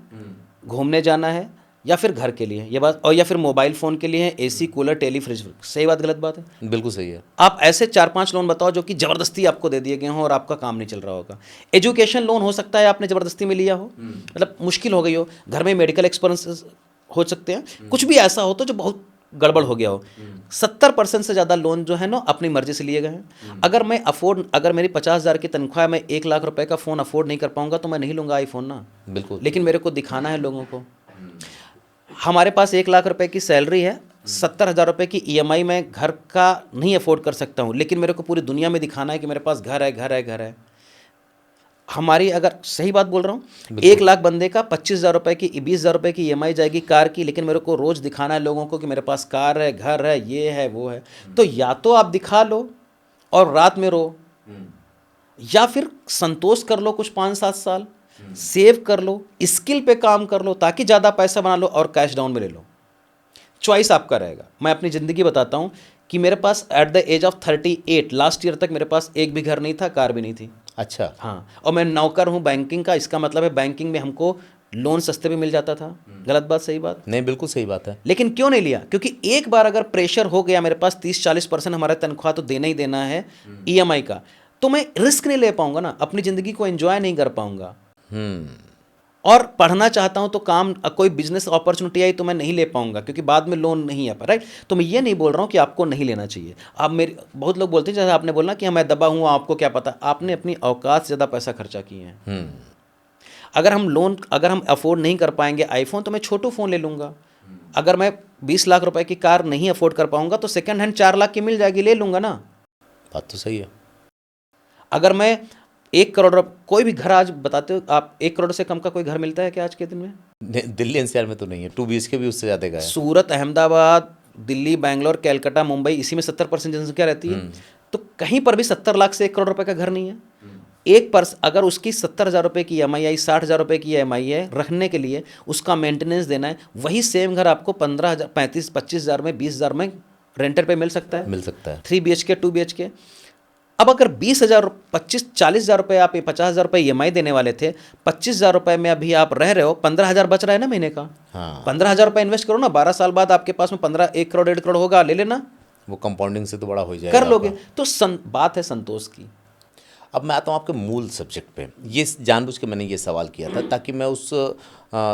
घूमने जाना है, या फिर घर के लिए ये बात, और या फिर मोबाइल फ़ोन के लिए है, AC कूलर टेली फ्रिज। सही बात गलत बात है? बिल्कुल सही है। आप ऐसे 4-5 लोन बताओ जो कि ज़बरदस्ती आपको दे दिए गए हों और आपका काम नहीं चल रहा होगा। एजुकेशन लोन हो सकता है आपने ज़बरदस्ती में लिया हो, मतलब मुश्किल हो गई हो, घर में मेडिकल एक्सपेंसेस हो सकते हैं, कुछ भी ऐसा हो तो जो बहुत गड़बड़ हो गया हो। 70% से ज़्यादा लोन जो है ना अपनी मर्जी से लिए गए हैं। अगर मेरी 50,000 की तनख्वाह, मैं 1 लाख रुपए का फ़ोन अफोर्ड नहीं कर पाऊंगा तो मैं नहीं लूँगा आईफोन ना। बिल्कुल। लेकिन मेरे को दिखाना है लोगों को। हमारे पास 1 लाख रुपए की सैलरी है, 70,000 रुपये की EMI में घर का नहीं अफोर्ड कर सकता हूँ, लेकिन मेरे को पूरी दुनिया में दिखाना है कि मेरे पास घर है, घर है, घर है। हमारी, अगर सही बात बोल रहा हूँ, 1 लाख बंदे का 25,000 रुपये की 20,000 रुपये की EMI जाएगी कार की, लेकिन मेरे को रोज़ दिखाना है लोगों को कि मेरे पास कार है, घर है, ये है, वो है। तो या तो आप दिखा लो और रात में रो, या फिर संतोष कर लो कुछ 5-7 साल, सेव कर लो, स्किल पे काम कर लो ताकि ज़्यादा पैसा बना लो, और कैश डाउन में ले लो। चॉइस आपका रहेगा। मैं अपनी ज़िंदगी बताता हूँ कि मेरे पास at the age of 38 last year तक मेरे पास एक भी घर नहीं था, कार भी नहीं थी। अच्छा। हाँ, और मैं नौकर हूँ बैंकिंग का। इसका मतलब है बैंकिंग में हमको लोन सस्ते पे मिल जाता था। गलत बात सही बात? नहीं, बिल्कुल सही बात है। लेकिन क्यों नहीं लिया? क्योंकि एक बार अगर प्रेशर हो गया, मेरे पास 30-40% हमारा तनख्वाह तो देना ही देना है EMI का, तो मैं रिस्क नहीं ले पाऊंगा ना, अपनी ज़िंदगी को एंजॉय नहीं कर पाऊंगा। और पढ़ना चाहता हूं तो काम, कोई बिजनेस अपॉर्चुनिटी आई तो मैं नहीं ले पाऊंगा क्योंकि बाद में लोन नहीं आ पा, राइट? तो मैं ये नहीं बोल रहा हूं कि आपको नहीं लेना चाहिए। आप मेरे, बहुत लोग बोलते हैं, जैसे आपने बोला कि मैं दबा हूं, आपको क्या पता। आपने अपनी औकात से ज़्यादा पैसा खर्चा किए हैं। अगर हम अफोर्ड नहीं कर पाएंगे आईफोन, तो मैं छोटू फ़ोन ले लूँगा। अगर मैं 20 लाख रुपए की कार नहीं अफोर्ड कर पाऊंगा तो सेकंड हैंड 4 लाख की मिल जाएगी, ले लूँगा ना। बात तो सही है। अगर मैं 1 करोड़ कोई भी घर आज बताते हो आप, 1 करोड़ से कम का कोई घर मिलता है क्या आज के दिन में? दिल्ली एनसीआर में तो नहीं है, 2 BHK भी उससे ज़्यादा का है। सूरत, अहमदाबाद, दिल्ली, बैंगलोर, कलकत्ता, मुंबई, इसी में 70% जनसंख्या रहती है। तो कहीं पर भी 70 लाख से 1 करोड़ रुपए का घर नहीं है। एक पर्स अगर उसकी 70,000 रुपए की EMI आई, 60,000 रुपए की EMI है रखने के लिए, उसका मेंटेनेंस देना है, वही सेम घर आपको 15,000, 35, 25,000 में, 20,000 में रेंटर पे मिल सकता है। मिल सकता है। 3 BHK, 2 BHK। अब अगर 20,000, 25, 40,000 रुपये आप 50,000 रुपये EMI देने वाले थे, 25,000 रुपये में अभी आप रह रहे हो, 15,000 बच रहा है ना महीने का। हाँ। 15,000 रुपये इन्वेस्ट करो ना, 12 साल बाद आपके पास में 15, 1 करोड़ 1.5 करोड़ होगा, ले लेना, वो कंपाउंडिंग से तो बड़ा हो जाएगा कर लोगे। आपका। तो बात है संतोष की। अब मैं आता हूँ आपके मूल सब्जेक्ट पे। ये जानबूझ के मैंने ये सवाल किया था ताकि मैं उस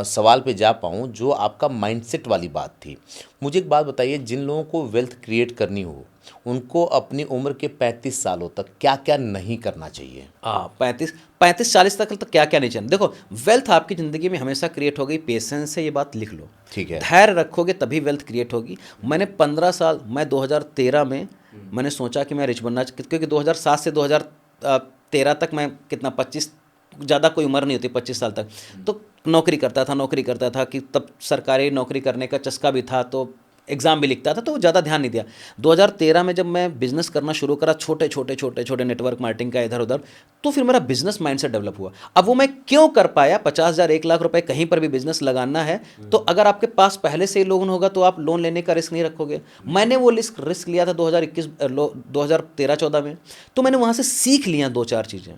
सवाल पे जा पाऊँ जो आपका माइंडसेट वाली बात थी। मुझे एक बात बताइए, जिन लोगों को वेल्थ क्रिएट करनी हो उनको अपनी उम्र के 35 सालों तक क्या क्या नहीं करना चाहिए? 35-40 तक तो क्या क्या नहीं चाहिए। देखो, वेल्थ आपकी ज़िंदगी में हमेशा क्रिएट हो गई, पेशेंस से, ये बात लिख लो। ठीक है। धैर्य रखोगे तभी वेल्थ क्रिएट होगी। मैंने 15 साल, मैं 2013 में मैंने सोचा कि मैं रिच बनना, क्योंकि 2007 से 2013 तक मैं कितना 25, ज़्यादा कोई उम्र नहीं होती 25 साल तक, तो नौकरी करता था कि तब सरकारी नौकरी करने का चस्का भी था, तो एग्ज़ाम भी लिखता था, तो ज़्यादा ध्यान नहीं दिया। 2013 में जब मैं बिज़नेस करना शुरू करा, छोटे नेटवर्क मार्केटिंग का इधर उधर, तो फिर मेरा बिज़नेस माइंडसेट डेवलप हुआ। अब वो मैं क्यों कर पाया? 50,000, 1 लाख रुपए कहीं पर भी बिज़नेस लगाना है, तो अगर आपके पास पहले से ही लोन होगा तो आप लोन लेने का रिस्क नहीं रखोगे। मैंने वो रिस्क लिया था 2013-14 में, तो मैंने वहाँ से सीख लिया 2-4 चीज़ें।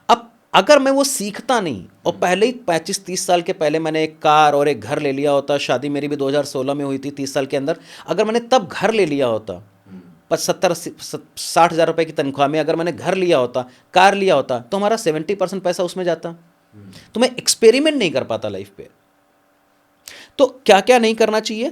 अब अगर मैं वो सीखता नहीं और पहले ही 25-30 साल के पहले मैंने एक कार और एक घर ले लिया होता, शादी मेरी भी 2016 में हुई थी, 30 साल के अंदर, अगर मैंने तब घर ले लिया होता, 70-60 हज़ार रुपये की तनख्वाह में अगर मैंने घर लिया होता, कार लिया होता, तो हमारा 70% पैसा उसमें जाता। तो मैं एक्सपेरिमेंट नहीं कर पाता लाइफ पे। तो क्या क्या नहीं करना चाहिए?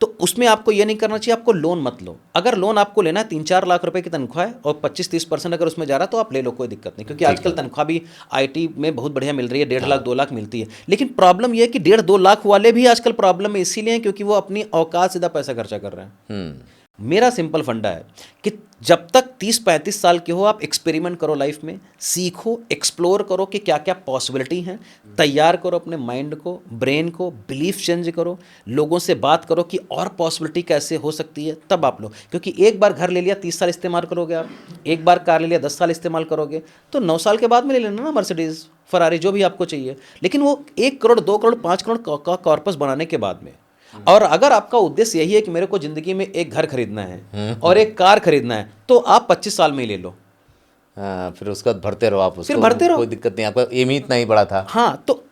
तो उसमें आपको ये नहीं करना चाहिए, आपको लोन मत लो। अगर लोन आपको लेना है, 3-4 लाख रुपए की तनख्वाह है और 25-30% अगर उसमें जा रहा है तो आप ले लो, कोई दिक्कत नहीं, क्योंकि आजकल तनख्वाह भी IT में बहुत बढ़िया मिल रही है, 1.5 लाख 2 लाख मिलती है। लेकिन प्रॉब्लम यह है कि 1.5-2 लाख वाले भी आजकल प्रॉब्लम में इसीलिए हैं क्योंकि वो अपनी औकात सीधा पैसा खर्चा कर रहे हैं। मेरा सिंपल फंडा है कि जब तक 30-35 साल के हो, आप एक्सपेरिमेंट करो लाइफ में, सीखो, एक्सप्लोर करो कि क्या क्या पॉसिबिलिटी हैं, तैयार करो अपने माइंड को, ब्रेन को, बिलीफ चेंज करो, लोगों से बात करो कि और पॉसिबिलिटी कैसे हो सकती है, तब आप लो। क्योंकि एक बार घर ले लिया 30 साल इस्तेमाल करोगे आप, एक बार कार ले लिया 10 साल इस्तेमाल करोगे, तो 9 साल के बाद में ले लेना ना मर्सिडीज़, फरारी, जो भी आपको चाहिए। लेकिन वो 1 करोड़ 2 करोड़ 5 करोड़ का कॉर्पस बनाने के बाद में, और अगर आपका उद्देश्य यही है कि मेरे को जिंदगी में एक घर खरीदना है और एक कार खरीदना है, तो आप 25 साल में ही ले लो। फिर उसका भरते रहो आप, फिर भरते रहो, कोई दिक्कत नहीं, आपका एम ही इतना ही बड़ा था। हाँ, तो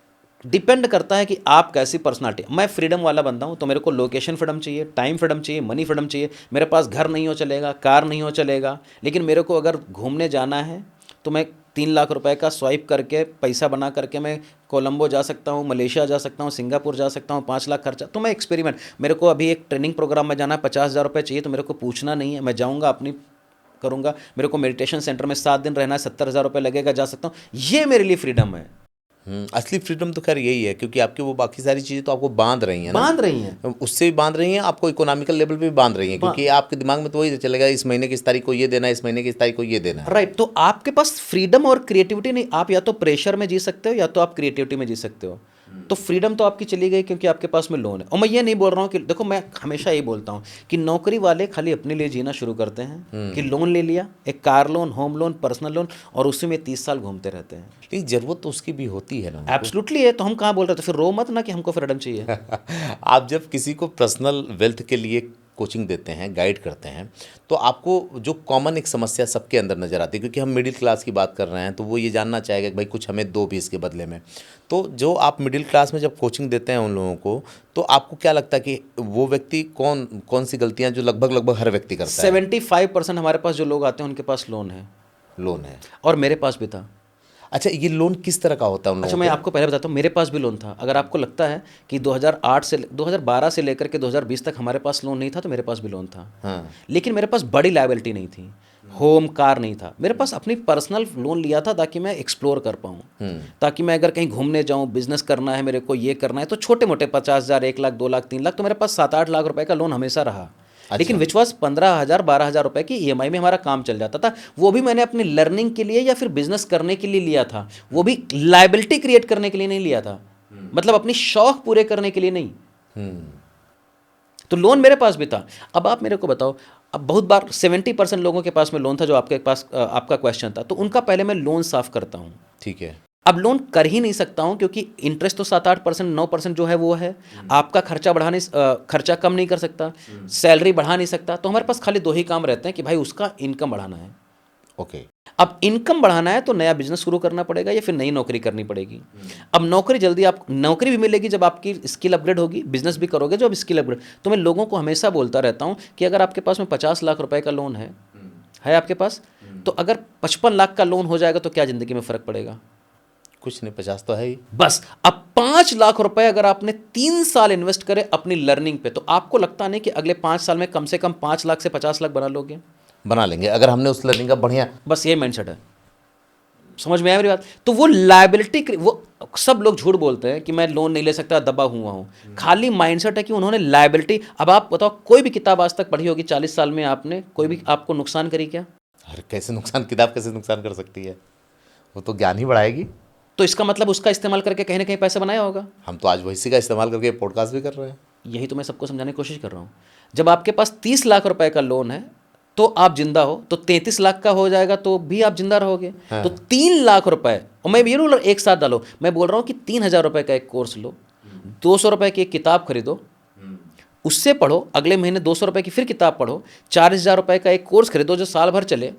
डिपेंड करता है कि आप कैसी पर्सनालिटी। मैं फ्रीडम वाला बंदा हूँ, तो मेरे को लोकेशन फ्रीडम चाहिए, टाइम फ्रीडम चाहिए, मनी फ्रीडम चाहिए। मेरे पास घर नहीं हो चलेगा, कार नहीं हो चलेगा, लेकिन मेरे को अगर घूमने जाना है तो मैं 3 लाख रुपए का स्वाइप करके पैसा बना करके मैं कोलंबो जा सकता हूँ, मलेशिया जा सकता हूँ, सिंगापुर जा सकता हूँ, 5 लाख खर्चा। तो मैं एक्सपेरिमेंट, मेरे को अभी एक ट्रेनिंग प्रोग्राम में जाना है, 50,000 रुपये चाहिए, तो मेरे को पूछना नहीं है, मैं जाऊँगा, अपनी करूँगा। मेरे को मेडिटेशन सेंटर में 7 दिन रहना है, 70,000 रुपये लगेगा, जा सकता हूँ। ये मेरे लिए फ्रीडम है। असली फ्रीडम तो खैर यही है, क्योंकि आपकी वो बाकी सारी चीज़ें तो आपको बांध रही हैं ना, बांध रही हैं, उससे भी बांध रही हैं, आपको इकोनॉमिकल लेवल पे भी बांध रही हैं, क्योंकि आपके दिमाग में तो वही चलेगा, इस महीने की इस तारीख को ये देना है, इस महीने की इस तारीख को ये देना है। राइट। तो आपके पास फ्रीडम और क्रिएटिविटी नहीं, आप या तो प्रेशर में जी सकते हो या तो आप क्रिएटिविटी में जी सकते हो। तो फ्रीडम तो आपकी चली गई क्योंकि आपके पास में लोन है। और मैं ये नहीं बोल रहा हूँ कि, देखो, मैं हमेशा यही बोलता हूँ कि नौकरी वाले खाली अपने लिए जीना शुरू करते हैं कि लोन ले लिया, एक car loan, home loan, personal loan, और उसी में 30 साल घूमते रहते हैं। लेकिन ज़रूरत तो उसकी भी होती है ना। एब्सोल्युटली है। तो हम कहाँ बोल रहे थे फिर, रो मत ना कि हमको फ्रीडम चाहिए। आप जब किसी को पर्सनल वेल्थ के लिए कोचिंग देते हैं, गाइड करते हैं, तो आपको जो कॉमन एक समस्या सबके अंदर नज़र आती है, क्योंकि हम मिडिल क्लास की बात कर रहे हैं, तो वो ये जानना चाहेगा कि भाई कुछ हमें दो भी इसके बदले में। तो जो आप मिडिल क्लास में जब कोचिंग देते हैं उन लोगों को, तो आपको क्या लगता है कि वो व्यक्ति कौन सी गलतियां जो लगभग हर व्यक्ति करता है? 75% हमारे पास जो लोग आते हैं उनके पास लोन है। लोन है, और मेरे पास भी था। अच्छा, ये लोन किस तरह का होता है उन लोगों अच्छा, मैं आपको पहले बताता हूँ, मेरे पास भी लोन था। अगर आपको लगता है कि 2012 से लेकर के 2020 तक हमारे पास लोन नहीं था, तो मेरे पास भी लोन था। हाँ। लेकिन मेरे पास बड़ी लायबिलिटी नहीं थी, होम, कार नहीं था। मेरे पास अपनी पर्सनल लोन लिया था ताकि मैं एक्सप्लोर कर पाऊँ, ताकि मैं अगर कहीं घूमने जाऊँ, बिजनेस करना है, मेरे को ये करना है, तो छोटे मोटे 50,000, 1 लाख, 2 लाख, 3 लाख, तो मेरे पास 7-8 लाख रुपए का लोन हमेशा रहा। लेकिन विच वॉज 15,000 12,000 रुपए की ईएमआई में हमारा काम चल जाता था। वो भी मैंने अपनी लर्निंग के लिए या फिर बिजनेस करने के लिए लिया था, वो भी लाइबिलिटी क्रिएट करने के लिए नहीं लिया था, मतलब अपनी शौक पूरे करने के लिए नहीं। तो लोन मेरे पास भी था। अब आप मेरे को बताओ, अब बहुत बार 70% लोगों के पास में लोन था, जो आपके पास आपका क्वेश्चन था, तो उनका पहले मैं लोन साफ करता हूँ। ठीक है। अब लोन कर ही नहीं सकता हूँ क्योंकि इंटरेस्ट तो 7-8% 9% जो है वो है। आपका खर्चा खर्चा कम नहीं कर सकता, सैलरी बढ़ा नहीं सकता। तो हमारे पास खाली दो ही काम रहते हैं कि भाई उसका इनकम बढ़ाना है। ओके। अब इनकम बढ़ाना है तो नया बिजनेस शुरू करना पड़ेगा या फिर नई नौकरी करनी पड़ेगी। अब नौकरी जल्दी आप नौकरी भी मिलेगी जब आपकी स्किल अपग्रेड होगी, बिजनेस भी करोगे जब स्किल अपग्रेड। तो मैं लोगों को हमेशा बोलता रहता हूँ कि अगर आपके पास में 50 लाख रुपए का लोन है आपके पास, तो अगर 55 लाख का लोन हो जाएगा तो क्या ज़िंदगी में फ़र्क पड़ेगा? कुछ नहीं, 50 तो है ही बस। अब 5 लाख रुपए अगर आपने 3 साल इन्वेस्ट करे अपनी लर्निंग पे, तो आपको लगता नहीं कि अगले 5 साल में कम से कम 5 लाख से 50 लाख बना लोगे? बना लेंगे अगर हमने उस लर्निंग का बढ़िया। बस ये माइंडसेट है। समझ में आया मेरी बात? तो वो लायबिलिटी, वो सब लोग झूठ बोलते हैं कि मैं लोन नहीं ले सकता, दबा हुआ हूँ। खाली माइंडसेट है कि उन्होंने लायबिलिटी। अब आप बताओ, कोई भी किताब आज तक पढ़ी होगी 40 साल में आपने, कोई भी आपको नुकसान करी क्या? अरे कैसे नुकसान, किताब कैसे नुकसान कर सकती है? वो तो ज्ञान ही बढ़ाएगी। तो इसका मतलब उसका इस्तेमाल करके कहीं ना कहीं पैसा बनाया होगा। हम तो आज वही का इस्तेमाल करके पॉडकास्ट भी कर रहे हैं। यही तो मैं सबको समझाने की कोशिश कर रहा हूँ। जब आपके पास 30 लाख रुपए का लोन है तो आप जिंदा हो, तो 33 लाख का हो जाएगा तो भी आप जिंदा रहोगे। हाँ। तो 3 लाख रुपए, और मैं ये बोल रहा हूँ एक साथ डालो, मैं बोल रहा हूँ कि 3,000 रुपए का एक कोर्स लो, 200 रुपए की एक किताब खरीदो, उससे पढ़ो, अगले महीने 200 रुपए की फिर किताब पढ़ो, 4,000 रुपए का एक कोर्स खरीदो जो साल भर चले।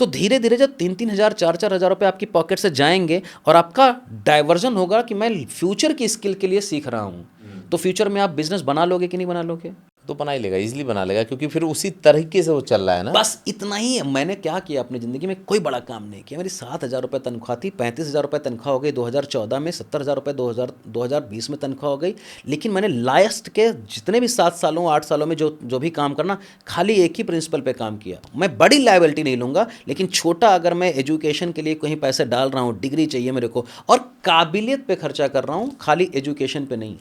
तो धीरे धीरे जब 3-3 हज़ार 4-4 हज़ार रुपये आपकी पॉकेट से जाएंगे और आपका डाइवर्जन होगा कि मैं फ्यूचर की स्किल के लिए सीख रहा हूँ, तो फ्यूचर में आप बिजनेस बना लोगे कि नहीं बना लोगे? तो बना ही लेगा, इजीली बना लेगा, क्योंकि फिर उसी तरीके से वो चल रहा है ना। बस इतना ही है। मैंने क्या किया अपनी ज़िंदगी में, कोई बड़ा काम नहीं किया। मेरी 7,000 रुपये तनख्वाह थी, 35,000 रुपये तनख्वाह हो गई 2014 में, 70,000 रुपये 2020 में तनख्वाह हो गई। लेकिन मैंने लास्ट के जितने भी 7 सालों 8 सालों में जो भी काम करना, खाली एक ही प्रिंसिपल पे काम किया। मैं बड़ी लायबिलिटी नहीं लूँगा, लेकिन छोटा अगर मैं एजुकेशन के लिए कहीं पैसे डाल रहा हूँ, डिग्री चाहिए मेरे को, और काबिलियत पे खर्चा कर रहा हूँ, खाली एजुकेशन पे नहीं।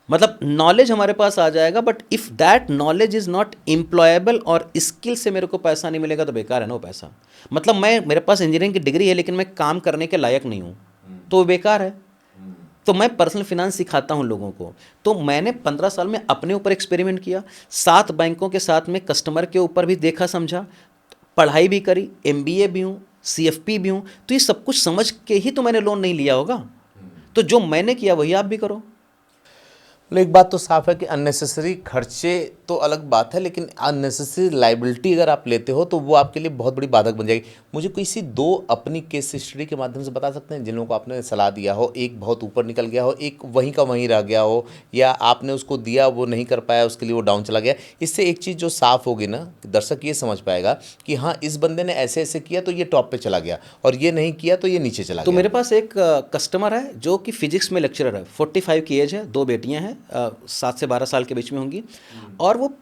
मतलब नॉलेज हमारे पास आ जाएगा, but if that knowledge is not employable और स्किल से मेरे को पैसा नहीं मिलेगा तो बेकार है ना वो पैसा। मतलब मेरे पास इंजीनियरिंग की डिग्री है लेकिन मैं काम करने के लायक नहीं हूँ, तो वो बेकार है। तो मैं पर्सनल फिनांस सिखाता हूँ लोगों को। तो मैंने 15 साल में अपने ऊपर एक्सपेरिमेंट किया, 7 बैंकों के साथ में कस्टमर के ऊपर भी देखा समझा, पढ़ाई भी करी, MBA भी हूँ, CFP भी हूँ। तो ये सब कुछ समझ के ही तो मैंने लोन नहीं लिया होगा। तो जो मैंने किया वही आप भी करो। एक बात तो साफ है कि अननेसेसरी खर्चे तो अलग बात है, लेकिन अननेसेसरी लाइबिलिटी अगर आप लेते हो तो वो आपके लिए बहुत बड़ी बाधक बन जाएगी। मुझे किसी 2 अपनी केस स्टडी के माध्यम से बता सकते हैं जिन लोगों को आपने सलाह दिया हो, एक बहुत ऊपर निकल गया हो, एक वहीं का वहीं रह गया हो, या आपने उसको दिया वो नहीं कर पाया, उसके लिए वो डाउन चला गया। इससे एक चीज़ जो साफ होगी ना, दर्शक ये समझ पाएगा कि हाँ इस बंदे ने ऐसे ऐसे किया तो ये टॉप पे चला गया, और ये नहीं किया तो ये नीचे चला गया। तो मेरे पास एक कस्टमर है जो कि फिजिक्स में लेक्चरर है, 45 की एज है, 2 बेटियाँ हैं, 7 से 12 साल के बीच में होंगी, और वो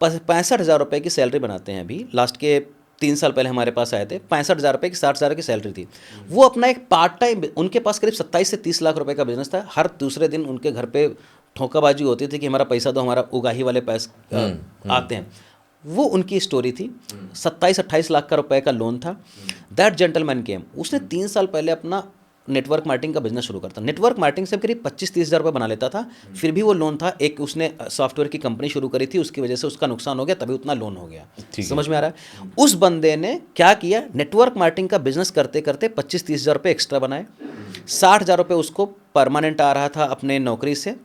65,000 रुपये की सैलरी बनाते हैं। अभी लास्ट के 3 साल पहले हमारे पास आए थे, 65,000 रुपये की 60,000 की सैलरी थी। वो अपना एक पार्ट टाइम, उनके पास करीब 27 से 30 लाख रुपए का बिजनेस था। हर दूसरे दिन उनके घर पे ठोकाबाजी होती थी कि हमारा पैसा दो, हमारा उगाही वाले पैसे आते हैं। वो उनकी स्टोरी थी। 27-28 लाख का रुपए का लोन था। दैट जेंटलमैन केम, उसने 3 साल पहले अपना नेटवर्क मार्केटिंग का बिजनेस शुरू करता। नेटवर्क मार्केटिंग से करीब 25-30 हज़ार रुपये बना लेता था, फिर भी वो लोन था। एक उसने सॉफ्टवेयर की कंपनी शुरू करी थी, उसकी वजह से उसका नुकसान हो गया, तभी उतना लोन हो गया। समझ में आ रहा है? उस बंदे ने क्या किया, नेटवर्क मार्केटिंग का बिजनेस करते करते 25-30 हज़ार रुपये एक्स्ट्रा बनाए, 60,000 रुपये उसको परमानेंट आ रहा था अपने नौकरी से।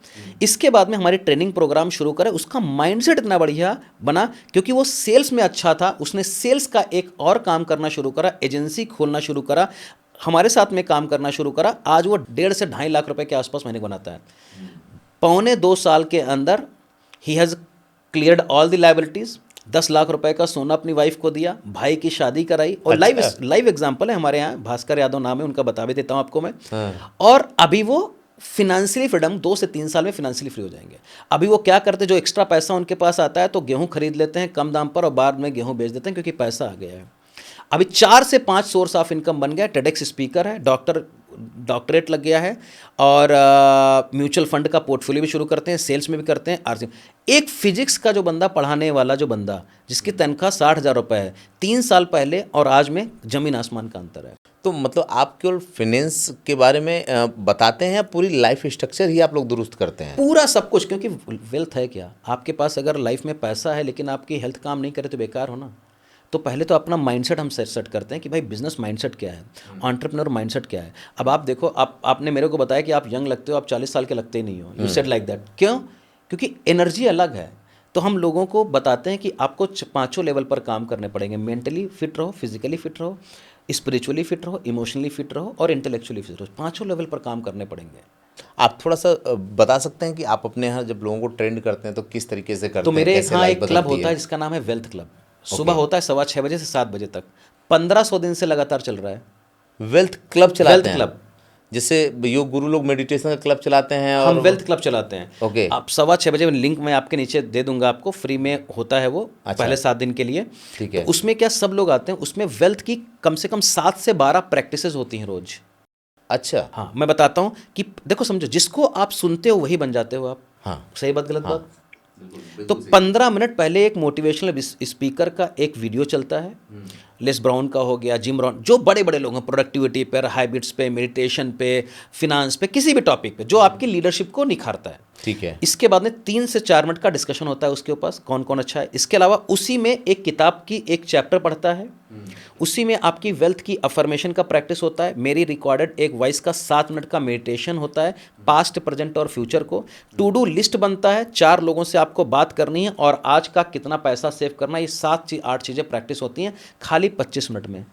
इसके बाद में हमारी ट्रेनिंग प्रोग्राम शुरू करे, उसका माइंडसेट इतना बढ़िया बना क्योंकि वो सेल्स में अच्छा था। उसने सेल्स का एक और काम करना शुरू करा, एजेंसी खोलना शुरू करा, हमारे साथ में काम करना शुरू करा। आज वो 1.5 से 2.5 लाख रुपए के आसपास महीने बनाता है। 1.25 साल के अंदर he has cleared all the liabilities. 10 lakh रुपए का सोना अपनी वाइफ को दिया, भाई की शादी कराई, और लाइव एग्जाम्पल है हमारे यहाँ, भास्कर यादव नाम है उनका, बता भी देता हूँ आपको मैं। और अभी वो फिनेंशियली फ्रीडम, 2 से 3 साल में फिनेंशियली फ्री हो जाएंगे। अभी वो क्या करते, जो एक्स्ट्रा पैसा उनके पास आता है तो गेहूँ खरीद लेते हैं कम दाम पर, और बाद में गेहूँ बेच देते हैं क्योंकि पैसा आ गया है। अभी 4 से 5 सोर्स ऑफ इनकम बन गया। टेडेक्स स्पीकर है, डॉक्टर डॉक्टरेट लग गया है और म्यूचुअल फंड का पोर्टफोलियो भी शुरू करते हैं, सेल्स में भी करते हैं, आरसी। एक फिजिक्स का जो बंदा, पढ़ाने वाला जो बंदा, जिसकी तनख्वाह 60,000 रुपये है, 3 साल पहले और आज में ज़मीन आसमान का अंतर है। तो मतलब आप केवल फाइनेंस के बारे में बताते हैं या पूरी लाइफ स्ट्रक्चर ही आप लोग दुरुस्त करते हैं? पूरा सब कुछ, क्योंकि वेल्थ है क्या, आपके पास अगर लाइफ में पैसा है लेकिन आपकी हेल्थ काम नहीं करे तो बेकार हो ना। तो पहले तो अपना माइंडसेट हम सेट करते हैं कि भाई बिजनेस माइंडसेट क्या है, एंटरप्रेन्योर माइंडसेट क्या है। अब आप देखो, आपने मेरे को बताया कि आप यंग लगते हो, आप 40 साल के लगते ही नहीं हो, यू सेड लाइक दैट। क्यों? क्योंकि एनर्जी अलग है। तो हम लोगों को बताते हैं कि आपको 5 लेवल पर काम करने पड़ेंगे। मेंटली फिट रहो, फिजिकली फिट रहो, स्पिरिचुअली फिट रहो, इमोशनली फिट रहो और इंटेलेक्चुअली फिट रहो। 5 लेवल पर काम करने पड़ेंगे। आप थोड़ा सा बता सकते हैं कि आप अपने यहाँ जब लोगों को ट्रेंड करते हैं तो किस तरीके से करते तो हैं? मेरे कैसे यहाँ लाइफ एक क्लब बदलती होता है जिसका नाम है वेल्थ क्लब। सुबह होता है 6:15 बजे से 7 बजे तक, 1500 दिन से लगातार चल रहा है। वेल्थ क्लब चलाते वेल्थ हैं? क्लब, जैसे योग गुरु लोग मेडिटेशन का क्लब चलाते हैं और हम वेल्थ क्लब चलाते हैं। ओके। आप 6:15 बजे, लिंक मैं आपके नीचे दे दूंगा, आपको फ्री में होता है वो। अच्छा। पहले 7 दिन के लिए। ठीक है। तो उसमें क्या सब लोग आते हैं, उसमें वेल्थ की कम से कम 7 से 12 प्रैक्टिसेस होती हैं रोज। अच्छा। हाँ, मैं बताता हूँ कि देखो समझो, जिसको आप सुनते हो वही बन जाते हो आप। हाँ। सही बात, गलत बात? तो 15 मिनट पहले एक मोटिवेशनल स्पीकर का एक वीडियो चलता है। लेस ब्राउन का हो गया, जिम ब्राउन, जो बड़े बड़े लोग हैं प्रोडक्टिविटी पे, हैबिट्स पे, मेडिटेशन पे, फिनांस पे, किसी भी टॉपिक पे जो आपकी लीडरशिप को निखारता है। ठीक है। इसके बाद में 3 से 4 मिनट का डिस्कशन होता है उसके ऊपर, कौन कौन अच्छा है। इसके अलावा उसी में एक किताब की एक चैप्टर पढ़ता है, उसी में आपकी वेल्थ की अफर्मेशन का प्रैक्टिस होता है। मेरी रिकॉर्डेड एक वॉइस का 7 मिनट का मेडिटेशन होता है, पास्ट, प्रेजेंट और फ्यूचर को। टू डू लिस्ट बनता है, 4 लोगों से आपको बात करनी है और आज का कितना पैसा सेव करना है। ये 8 चीज़ें प्रैक्टिस होती हैं खाली 25 मिनट में।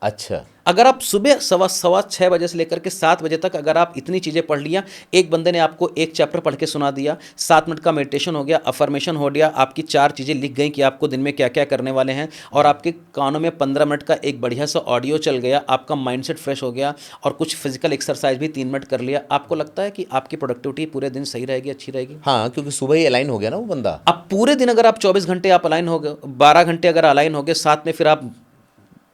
अच्छा। अगर आप सुबह 6:15 बजे से लेकर के 7 बजे तक अगर आप इतनी चीज़ें पढ़ लिया, एक बंदे ने आपको एक चैप्टर पढ़ के सुना दिया, 7 मिनट का मेडिटेशन हो गया, अफर्मेशन हो गया, आपकी 4 चीज़ें लिख गई कि आपको दिन में क्या क्या करने वाले हैं, और आपके कानों में 15 मिनट का एक बढ़िया सा ऑडियो चल गया, आपका माइंडसेट फ्रेश हो गया, और कुछ फिजिकल एक्सरसाइज भी 3 मिनट कर लिया, आपको लगता है कि आपकी प्रोडक्टिविटी पूरे दिन सही रहेगी, अच्छी रहेगी। हाँ, क्योंकि सुबह ही अलाइन हो गया ना वो बंदा। अब पूरे दिन अगर आप 24 घंटे आप अलाइन हो गए, 12 घंटे अगर अलाइन हो गए, साथ में फिर आप